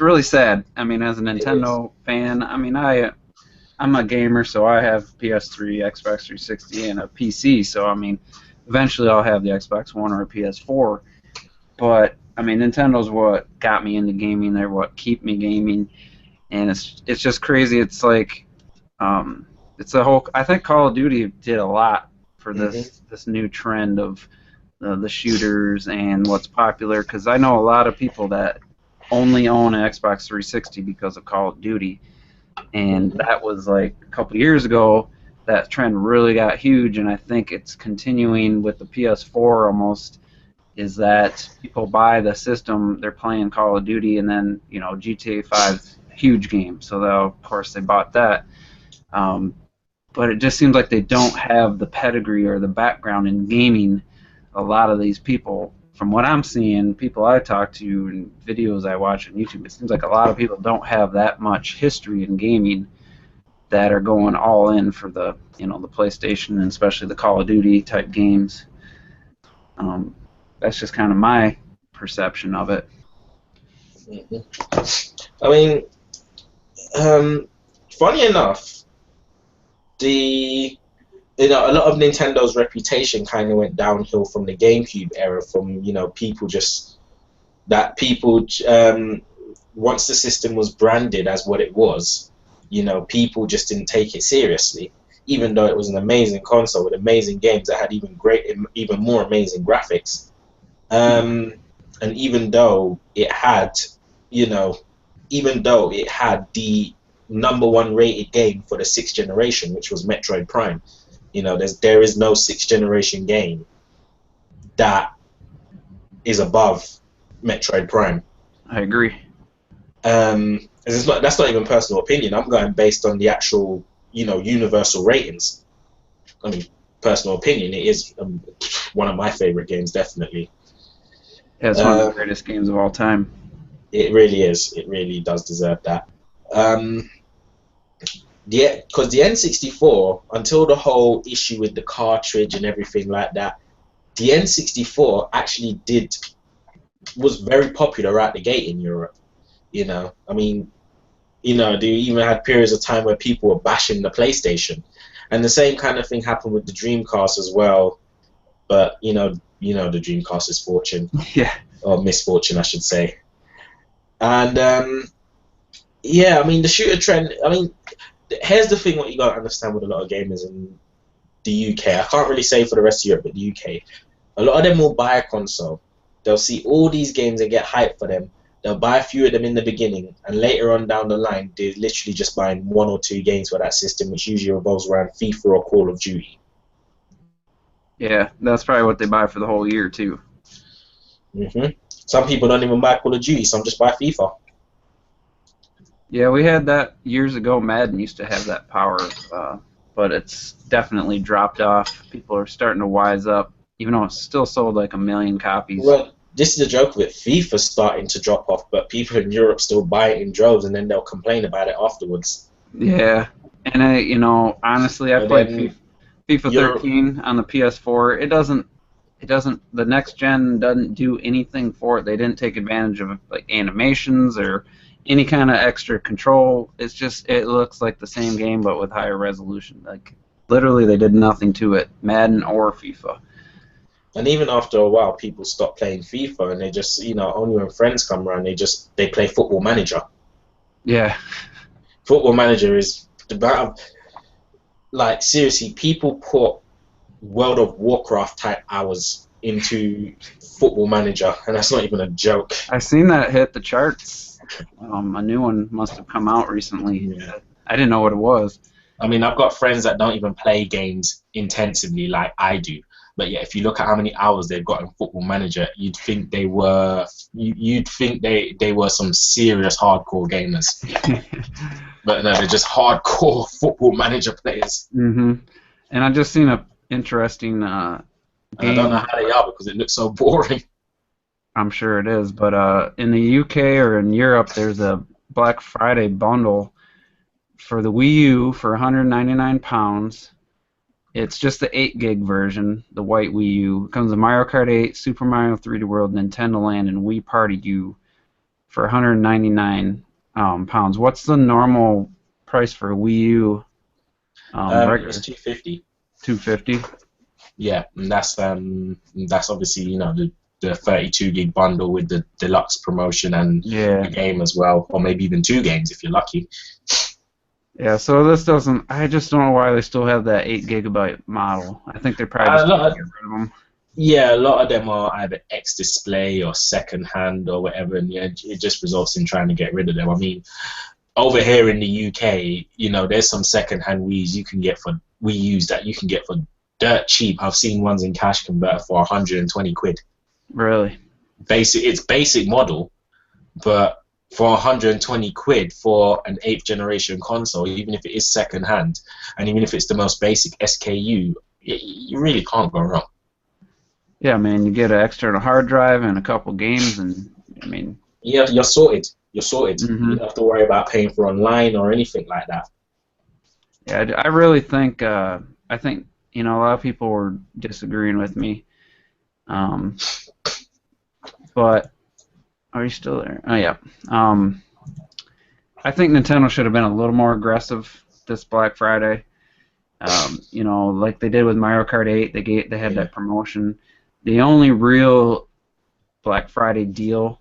really sad. I mean, as a It is. Nintendo fan, I mean, I'm a gamer, so I have PS3, Xbox 360, and a PC. So I mean, eventually I'll have the Xbox One or a PS4. But I mean, Nintendo's what got me into gaming. They're what keep me gaming, and it's just crazy. It's like it's a whole. I think Call of Duty did a lot for Hmm. this new trend of the shooters and what's popular. Because I know a lot of people that only own an Xbox 360 because of Call of Duty, and Hmm. that was like a couple years ago. That trend really got huge, and I think it's continuing with the PS4 almost. Is that people buy the system, they're playing Call of Duty, and then GTA 5 huge game, so of course they bought that. Um, but it just seems like they don't have the pedigree or the background in gaming. A lot of these people, from what I'm seeing, people I talk to and videos I watch on YouTube, it seems like a lot of people don't have that much history in gaming that are going all in for the PlayStation and especially the Call of Duty type games. Um, that's just kind of my perception of it. Hmm. I mean, um, funny enough, the a lot of Nintendo's reputation kind of went downhill from the GameCube era. From people just that people once the system was branded as what it was, people just didn't take it seriously. Even though it was an amazing console with amazing games that had even more amazing graphics, um, and you know, even though it had the #1 rated game for the sixth generation, which was Metroid Prime, there is no sixth generation game that is above Metroid Prime. I agree. That's not even personal opinion. I'm going based on the actual, universal ratings. I mean, personal opinion. It is one of my favorite games, definitely. Yeah, it's one of the Um, greatest games of all time. it really is. It really does deserve that. Um, because the N64, until the whole issue with the cartridge and everything like that, the N64 actually did was very popular out the gate in Europe. I mean, they even had periods of time where people were bashing the PlayStation, and the same kind of thing happened with the Dreamcast as well. But the Dreamcast is fortune Yeah. or misfortune, I should say. And yeah, I mean the shooter trend. I mean, here's the thing: what you gotta understand with a lot of gamers in the UK. I can't really say for the rest of Europe, but the UK, a lot of them will buy a console. They'll see all these games and get hyped for them. They'll buy a few of them in the beginning, and later on down the line, they're literally just buying 1 or 2 games for that system, which usually revolves around FIFA or Call of Duty. Yeah, that's probably what they buy for the whole year too. Some people don't even buy Call of Duty, some just buy FIFA. Yeah, we had that years ago. Madden used to have that power, but it's definitely dropped off. People are starting to wise up, even though it's still sold like 1 million copies. Well, this is the joke with FIFA's starting to drop off, but people in Europe still buy it in droves, and then they'll complain about it afterwards. Yeah, and honestly, I played FIFA 13 on the PS4. The next gen doesn't do anything for it. They didn't take advantage of like animations or any kind of extra control. It looks like the same game but with higher resolution. Like literally, they did nothing to it, Madden or FIFA. And even after a while, people stop playing FIFA, and they just, only when friends come around, they play Football Manager. Yeah. Football Manager is about, like, seriously, people put World of Warcraft type hours into Football Manager, and that's not even a joke. I've seen that hit the charts. A new one must have come out recently. Yeah. I didn't know what it was. I mean, I've got friends that don't even play games intensively like I do. But yeah, if you look at how many hours they've got in Football Manager, you'd think they were some serious hardcore gamers. But no, they're just hardcore Football Manager players. Mm-hmm. And I just seen a interesting game. I don't know how they are because it looks so boring. I'm sure it is, but in the UK or in Europe, there's a Black Friday bundle for the Wii U for £199. It's just the 8 gig version, the white Wii U. It comes with Mario Kart 8, Super Mario 3D World, Nintendo Land, and Wii Party U for 199 pounds. What's the normal price for a Wii U? It's $250. $250. Yeah, and that's obviously the 32 gig bundle with the deluxe promotion and the game as well, or maybe even 2 games if you're lucky. Yeah, so this doesn't. I just don't know why they still have that 8 gigabyte model. I think they probably just can't get rid of them. Yeah, a lot of them are either ex-display or second-hand or whatever, and yeah, it just results in trying to get rid of them. I mean, over here in the UK, there's some second-hand Wii U's that you can get for dirt cheap. I've seen ones in Cash Converter for 120 quid. Really? It's basic model, but for 120 quid for an 8th generation console, even if it is second hand, and even if it's the most basic SKU, you really can't go wrong. Yeah, man, you get an external hard drive and a couple games, and I mean, yeah, you're sorted. You're sorted. Mm-hmm. You don't have to worry about paying for online or anything like that. Yeah, I really think a lot of people were disagreeing with me, but. Are you still there? Oh, yeah. I think Nintendo should have been a little more aggressive this Black Friday. Like they did with Mario Kart 8, they had that promotion. The only real Black Friday deal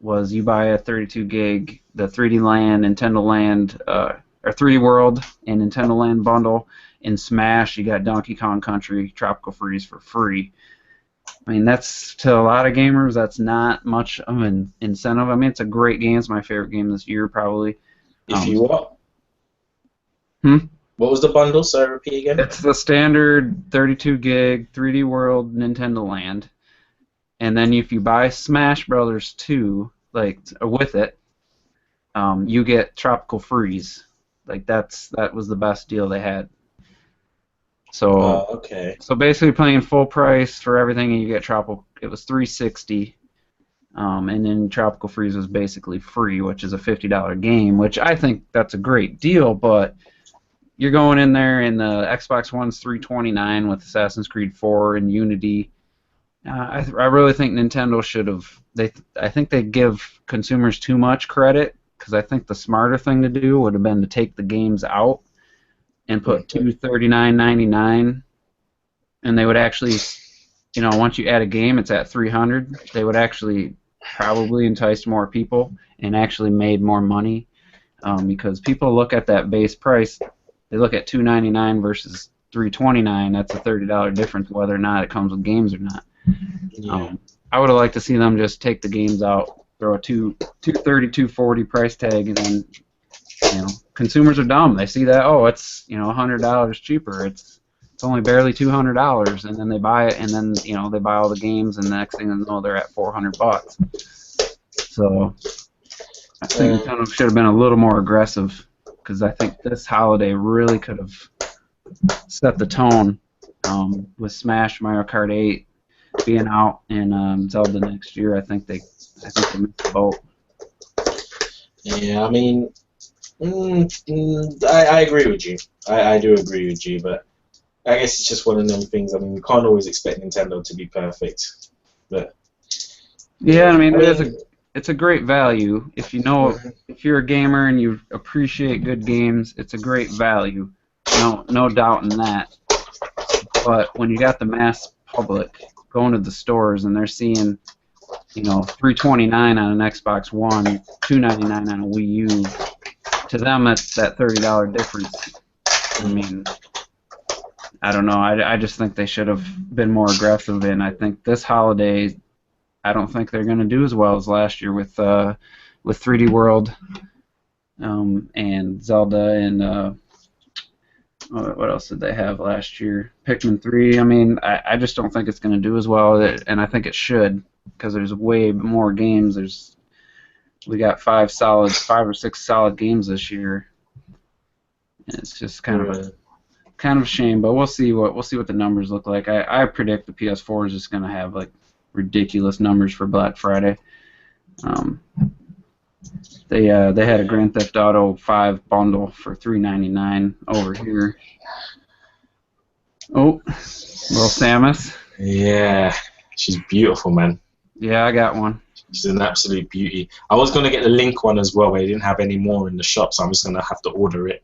was you buy a 32 gig, the 3D Land, Nintendo Land, or 3D World and Nintendo Land bundle. In Smash, you got Donkey Kong Country, Tropical Freeze for free. I mean, that's, to a lot of gamers, that's not much of an incentive. I mean, it's a great game. It's my favorite game this year, probably. If you what? What was the bundle? Sorry, repeat again. It's the standard 32 gig 3D World Nintendo Land. And then if you buy Smash Brothers 2, with it, you get Tropical Freeze. That was the best deal they had. So okay. So basically, playing full price for everything, and you get Tropical. It was $360, and then Tropical Freeze was basically free, which is a $50 game. Which I think that's a great deal, but you're going in there, and the Xbox One's $329 with Assassin's Creed 4 and Unity. I really think Nintendo should have. I think they give consumers too much credit because I think the smarter thing to do would have been to take the games out and put $239.99, and they would actually, once you add a game, it's at 300. They would actually probably entice more people and actually made more money because people look at that base price. They look at $299 versus $329. That's a $30 difference whether or not it comes with games or not. Yeah. I would have liked to see them just take the games out, throw a 230, 240 price tag, and then consumers are dumb. They see that it's $100 cheaper. It's only barely $200, and then they buy it, and then they buy all the games, and the next thing they know they're at $400. So I think Nintendo should have been a little more aggressive because I think this holiday really could have set the tone with Smash, Mario Kart 8 being out, and Zelda next year. I think they missed the boat. Yeah, I mean, I agree with you. I do agree with you, but I guess it's just one of them things. I mean, we can't always expect Nintendo to be perfect, but yeah, I mean, it's a great value if if you're a gamer and you appreciate good games. It's a great value, no doubt in that. But when you got the mass public going to the stores and they're seeing $329 on an Xbox One, $299 on a Wii U. To them, that's that $30 difference. I mean, I don't know. I just think they should have been more aggressive, and I think this holiday, I don't think they're going to do as well as last year with 3D World and Zelda and what else did they have last year? Pikmin 3. I mean, I just don't think it's going to do as well, and I think it should because there's way more games. We got 5 or 6 solid games this year. And it's just kind of a shame, but we'll see what the numbers look like. I predict the PS4 is just going to have like ridiculous numbers for Black Friday. They had a Grand Theft Auto 5 bundle for $399 over here. Oh, little Samus. yeah, she's beautiful, man. Yeah, I got one. She's an absolute beauty. I was going to get the Link one as well, but they didn't have any more in the shop, so I'm just going to have to order it.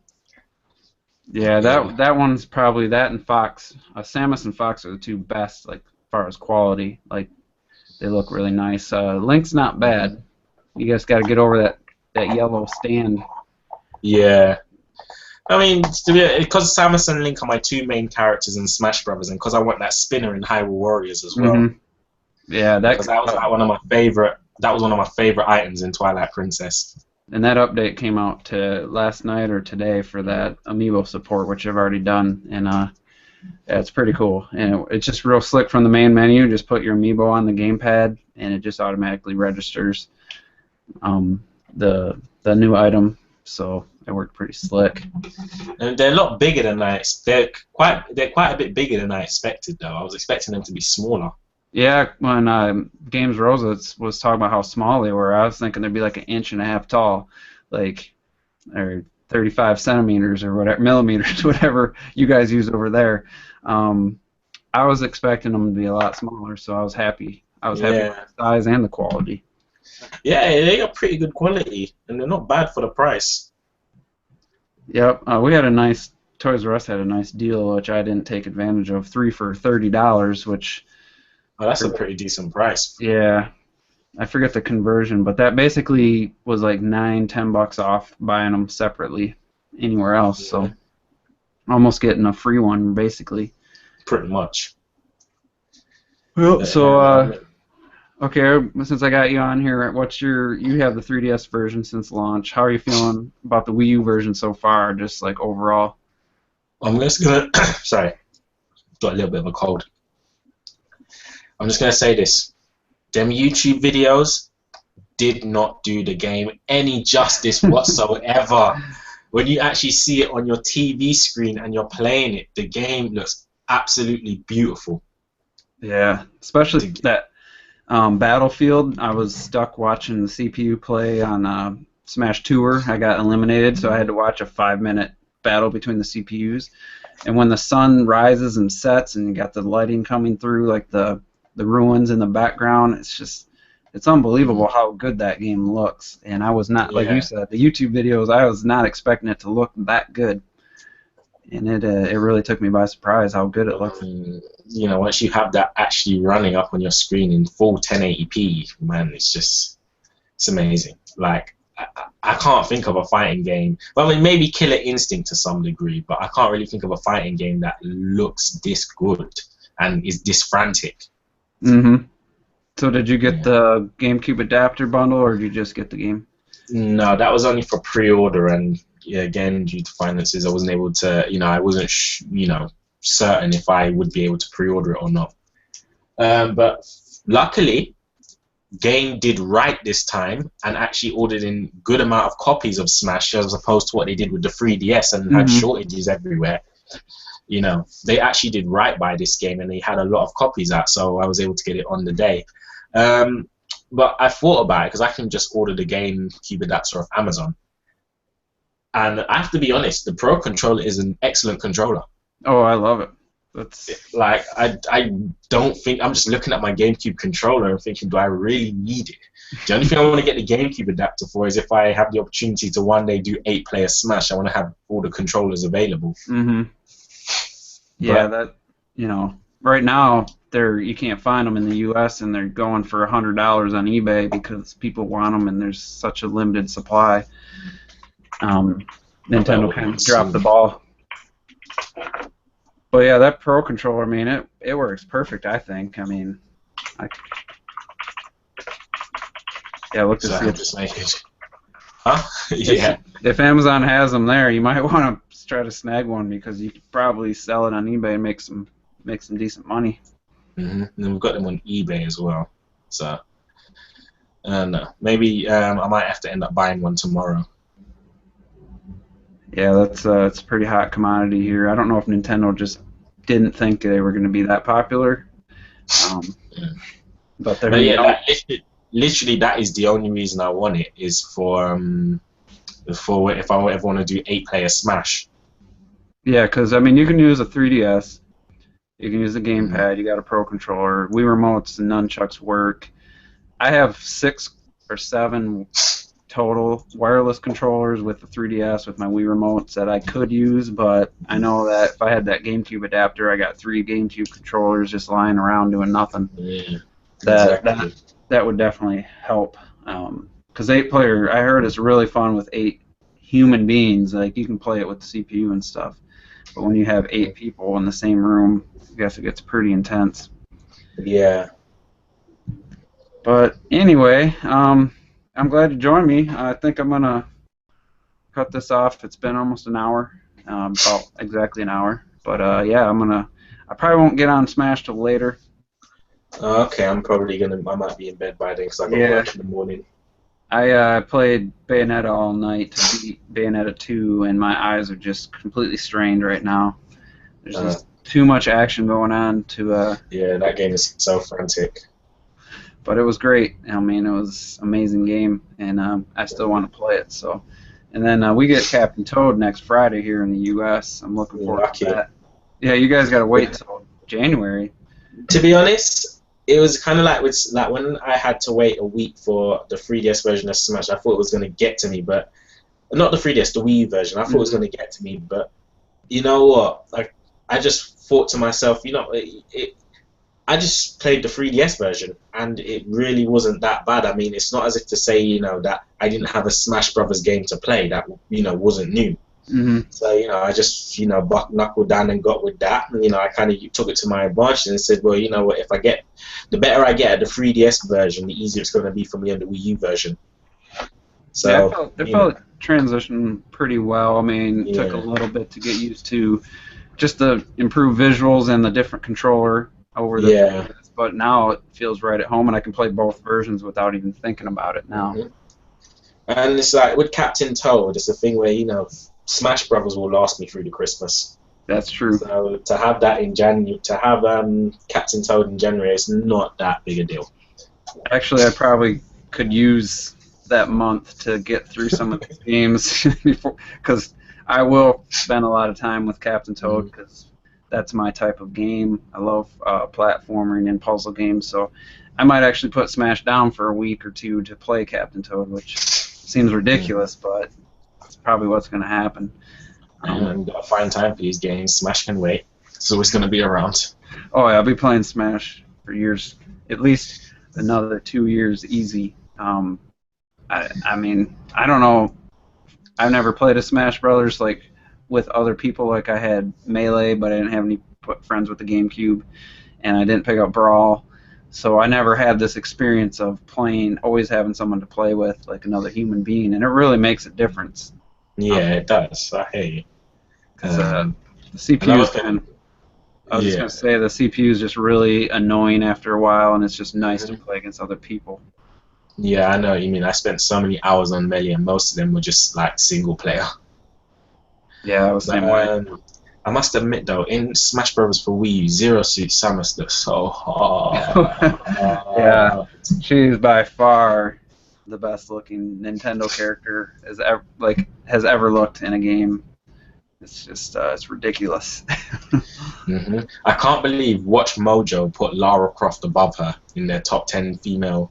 Yeah, that one's probably that and Fox. Samus and Fox are the two best, like as far as quality. Like they look really nice. Link's not bad. You guys got to get over that yellow stand. Yeah. I mean, because Samus and Link are my 2 main characters in Smash Brothers, and because I want that spinner in Hyrule Warriors as well. Mm-hmm. Yeah, that was one of my favorite. That was one of my favorite items in Twilight Princess. And that update came out last night or today for that Amiibo support, which I've already done, and yeah, it's pretty cool. And it's just real slick from the main menu. Just put your Amiibo on the gamepad, and it just automatically registers the new item. So it worked pretty slick. And they're a lot bigger than they're quite a bit bigger than I expected, though. I was expecting them to be smaller. Yeah, when Games Rosa was talking about how small they were, I was thinking they'd be like 1.5 inches tall, or 35 centimeters or whatever, millimeters, whatever you guys use over there. I was expecting them to be a lot smaller, so I was happy. I was happy with the size and the quality. Yeah, they got pretty good quality, and they're not bad for the price. Yep, Toys R Us had a nice deal, which I didn't take advantage of. 3 for $30, which... Oh, that's a pretty decent price. Yeah, I forget the conversion, but that basically was like $9-10 off buying them separately anywhere else. Yeah. So almost getting a free one, basically. Pretty much. Well, so okay, since I got you on here, you have the 3DS version since launch. How are you feeling about the Wii U version so far, just like overall? I'm just gonna sorry, got a little bit of a cold. I'm just going to say this. Them YouTube videos did not do the game any justice whatsoever. When you actually see it on your TV screen and you're playing it, the game looks absolutely beautiful. Yeah, especially that Battlefield. I was stuck watching the CPU play on Smash Tour. I got eliminated, so I had to watch a 5-minute battle between the CPUs. And when the sun rises and sets and you got the lighting coming through, like the the ruins in the background. It's unbelievable how good that game looks. And I was not, like you Yeah. said, the YouTube videos, I was not expecting it to look that good. And it really took me by surprise how good it looks. You know, once you have that actually running up on your screen in full 1080p, man, it's amazing. Like, I can't think of a fighting game. Well, I mean, maybe Killer Instinct to some degree, but I can't really think of a fighting game that looks this good and is this frantic. Mm-hmm. So did you get the GameCube adapter bundle, or did you just get the game? No, that was only for pre-order, and again, due to finances, I wasn't able to. I wasn't, certain if I would be able to pre-order it or not. But luckily, Game did right this time and actually ordered in good amount of copies of Smash, as opposed to what they did with the 3DS and had shortages everywhere. They actually did right by this game, and they had a lot of copies out, so I was able to get it on the day. But I thought about it because I can just order the GameCube adapter off Amazon. And I have to be honest, the Pro controller is an excellent controller. Oh, I love it. That's like I don't think I'm just looking at my GameCube controller and thinking, do I really need it? The only thing I want to get the GameCube adapter for is if I have the opportunity to one day do 8-player Smash. I want to have all the controllers available. Yeah, that right now you can't find them in the U.S. and they're going for $100 on eBay because people want them and there's such a limited supply. Nintendo kind of dropped the ball. But yeah, that Pro controller, I mean, it works perfect, I think. I mean, look to see it. Huh? Yeah. If Amazon has them there, you might want to try to snag one because you could probably sell it on eBay and make some decent money. And we've got them on eBay as well. So, I don't know. Maybe I might have to end up buying one tomorrow. Yeah, that's it's a pretty hot commodity here. I don't know if Nintendo just didn't think they were going to be that popular. But they're literally that is the only reason I want it, is for if I ever want to do 8-player Smash. Yeah, because I mean you can use a 3DS, you can use the gamepad, you got a Pro controller, Wii remotes and nunchucks work. I have 6 or 7 total wireless controllers with the 3DS with my Wii remotes that I could use, but I know that if I had that GameCube adapter, I got 3 GameCube controllers just lying around doing nothing. Yeah, that would definitely help. Because 8-player, I heard it's really fun with 8 human beings. Like you can play it with the CPU and stuff, but when you have 8 people in the same room, I guess it gets pretty intense. Yeah. But anyway, I'm glad you joined me. I think I'm gonna cut this off. It's been almost an hour, about exactly an hour. But yeah, I probably won't get on Smash till later. Okay, I might be in bed by then because I got work in the morning. I played Bayonetta all night to beat Bayonetta 2, and my eyes are just completely strained right now. There's just too much action going on to. Yeah, that game is so frantic. But it was great. I mean, it was an amazing game, and I still want to play it. So, and then we get Captain Toad next Friday here in the U.S. I'm looking forward to that. Yeah, you guys got to wait till January. To be honest, it was kind of like when I had to wait a week for the 3DS version of Smash. I thought it was going to get to me, but not the 3DS, the Wii U version. I thought it was going to get to me, but you know what? Like, I just thought to myself, I just played the 3DS version, and it really wasn't that bad. I mean, it's not as if to say, that I didn't have a Smash Brothers game to play that, wasn't new. So, I just, knuckled down and got with that. And, I kind of took it to my advantage and said, well, you know what, the better I get at the 3DS version, the easier it's going to be for me on the Wii U version. So, yeah, they felt transitioned pretty well. I mean, it took a little bit to get used to just the improved visuals and the different controller over the 3DS, but now it feels right at home, and I can play both versions without even thinking about it now. And it's like with Captain Toad, it's a thing where Smash Brothers will last me through the Christmas. That's true. So to have that in January, to have Captain Toad in January, is not that big a deal. Actually, I probably could use that month to get through some of these games because I will spend a lot of time with Captain Toad because that's my type of game. I love platforming and puzzle games, so I might actually put Smash down for a week or two to play Captain Toad, which seems ridiculous, but it's probably what's going to happen. You gotta find time for these games. Smash can wait. It's always gonna be around. Oh yeah, I'll be playing Smash for years, at least another 2 years easy. I mean, I don't know. I've never played a Smash Brothers like with other people. Like I had Melee, but I didn't have any friends with the GameCube, and I didn't pick up Brawl. So I never had this experience of playing, always having someone to play with, like another human being, and it really makes a difference. Yeah, it does. I hear you. Because the CPU is kind of, I was just going to say, the CPU is just really annoying after a while, and it's just nice to play against other people. Yeah, I know what you mean. I spent so many hours on Melee, and most of them were just like single player. Yeah, I was the same way. I must admit though, in Smash Bros. For Wii U, Zero Suit Samus looks so hard. Yeah, she's by far the best looking Nintendo character has ever looked in a game. It's just it's ridiculous. I can't believe Watch Mojo put Lara Croft above her in their top 10 female.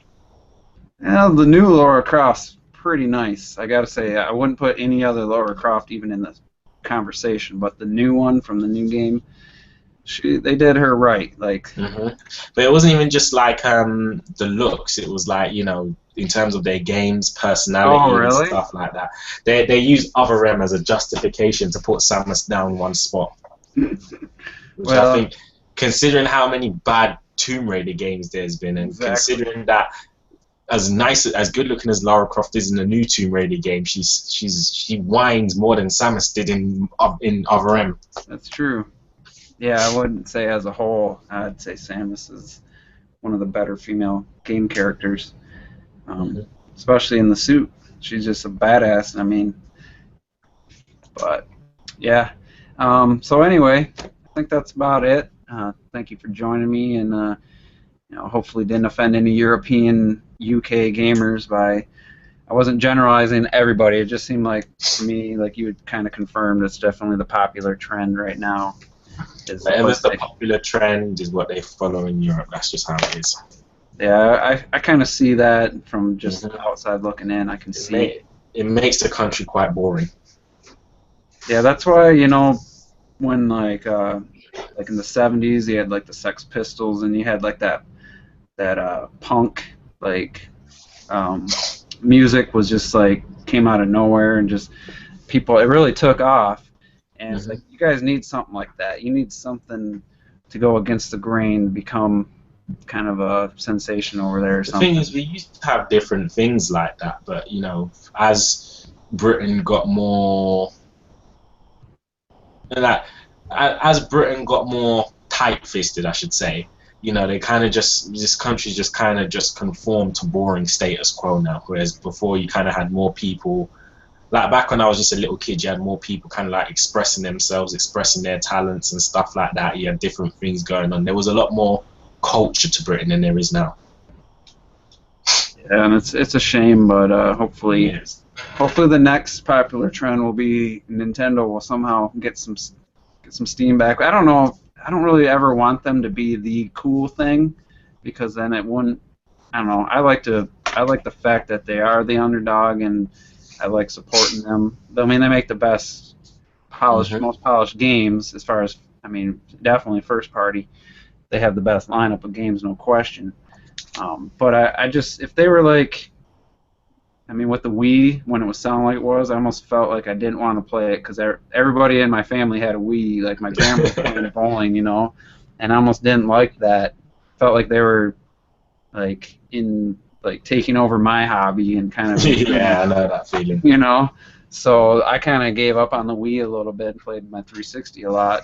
Yeah, the new Lara Croft's pretty nice. I gotta say, I wouldn't put any other Lara Croft even in the conversation, but the new one from the new game, they did her right. Like, but it wasn't even just like the looks. It was like, you know, in terms of their game's personality and stuff like that. They use Other M as a justification to put Samus down one spot. Which I think, considering how many bad Tomb Raider games there's been, and considering that as nice, as good looking as Lara Croft is in the new Tomb Raider game, she whines more than Samus did in Other M. That's true. Yeah, I wouldn't say as a whole. I'd say Samus is one of the better female game characters, especially in the suit. She's just a badass. I mean, but yeah. So anyway, I think that's about it. Thank you for joining me, and you know, hopefully didn't offend any European, UK gamers by. I wasn't generalizing everybody. It just seemed like to me, like you had kind of confirmed, it's definitely the popular trend right now. Whatever's the popular trend is what they follow in Europe. That's just how it is. Yeah, I kind of see that from just outside looking in. I can see it makes the country quite boring. Yeah, that's why, you know, when like in the 70s, you had like the Sex Pistols, and you had like that punk like music was just like came out of nowhere, and just people, it really took off. And it's like, you guys need something like that. You need something to go against the grain, become kind of a sensation over there or something. The thing is, we used to have different things like that, but, you know, as Britain got more... as Britain got more tight-fisted, I should say, you know, they kind of just... this country just kind of just conformed to boring status quo now, whereas before you kind of had more people... Like back when I was just a little kid, you had more people kind of like expressing themselves, expressing their talents and stuff like that. You had different things going on. There was a lot more culture to Britain than there is now. Yeah, and it's a shame, but hopefully the next popular trend will be Nintendo will somehow get some steam back. I don't know. I don't really ever want them to be the cool thing, because then it wouldn't. I don't know. I like the fact that they are the underdog, and I like supporting them. I mean, they make the best most polished games as far as, I mean, definitely first party. They have the best lineup of games, no question. But I just, if they were like, I mean, with the Wii, when it was selling like it was, I almost felt like I didn't want to play it, because everybody in my family had a Wii. Like, my grandma was playing bowling, you know, and I almost didn't like that. Felt like they were, like, taking over my hobby and kind of... Yeah, I know that feeling. You know? So I kind of gave up on the Wii a little bit and played my 360 a lot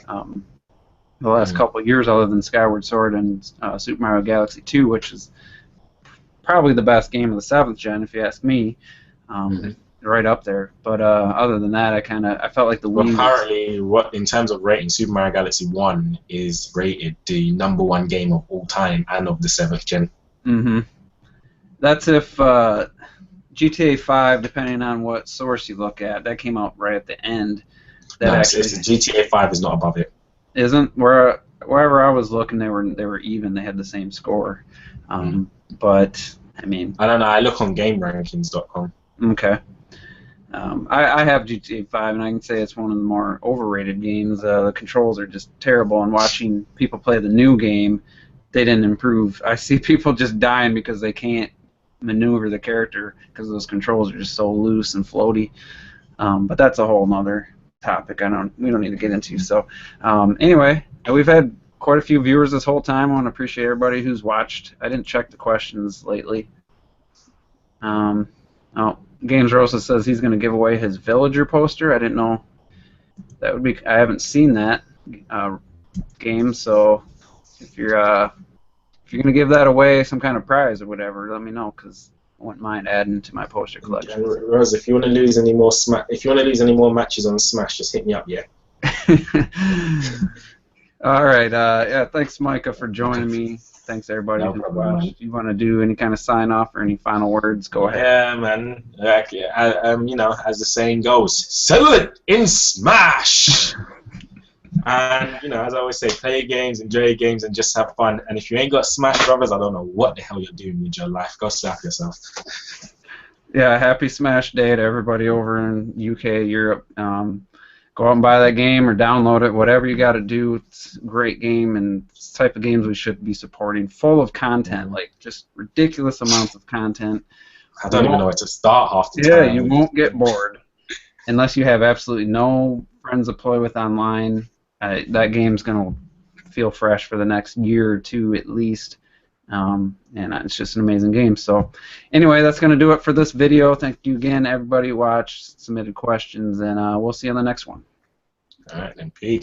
the last couple of years, other than Skyward Sword and Super Mario Galaxy 2, which is probably the best game of the 7th gen, if you ask me. Right up there. But other than that, I felt like the Wii... Well, apparently, in terms of rating, Super Mario Galaxy 1 is rated the #1 game of all time and of the 7th gen. That's if GTA 5, depending on what source you look at, that came out right at the end. GTA 5 is not above it. isn't. Wherever I was looking, they were even. They had the same score. But I mean, I don't know. I look on GameRankings.com. okay. I have GTA 5, and I can say it's one of the more overrated games. The controls are just terrible, and watching people play the new game, they didn't improve. I see people just dying because they can't maneuver the character because those controls are just so loose and floaty. But that's a whole nother topic. We don't need to get into. So anyway, we've had quite a few viewers this whole time. I want to appreciate everybody who's watched. I didn't check the questions lately. Oh, Games Rosa says he's going to give away his villager poster. I didn't know that would be. I haven't seen that game. So if you're going to give that away, some kind of prize or whatever, let me know because I wouldn't mind adding to my poster collection. Rose, if you want to lose any more matches on Smash, just hit me up. Yeah. All right. Yeah. Thanks, Micah, for joining me. Thanks, everybody who watched. If you want to do any kind of sign off or any final words, go ahead. Yeah, man. You know, as the saying goes, settle it in Smash. And you know, as I always say, play games, enjoy games, and just have fun. And if you ain't got Smash Brothers, I don't know what the hell you're doing with your life. Go slap yourself. Yeah. Happy Smash Day to everybody over in UK, Europe. Go out and buy that game or download it, whatever you got to do. It's a great game, and it's the type of games we should be supporting. Full of content, like just ridiculous amounts of content. I don't even know where to start half the time. Yeah, you won't get bored unless you have absolutely no friends to play with online. That game's going to feel fresh for the next year or two at least. And it's just an amazing game. So anyway, that's going to do it for this video. Thank you again, everybody who watched, submitted questions, and we'll see you on the next one. All right, then, peace.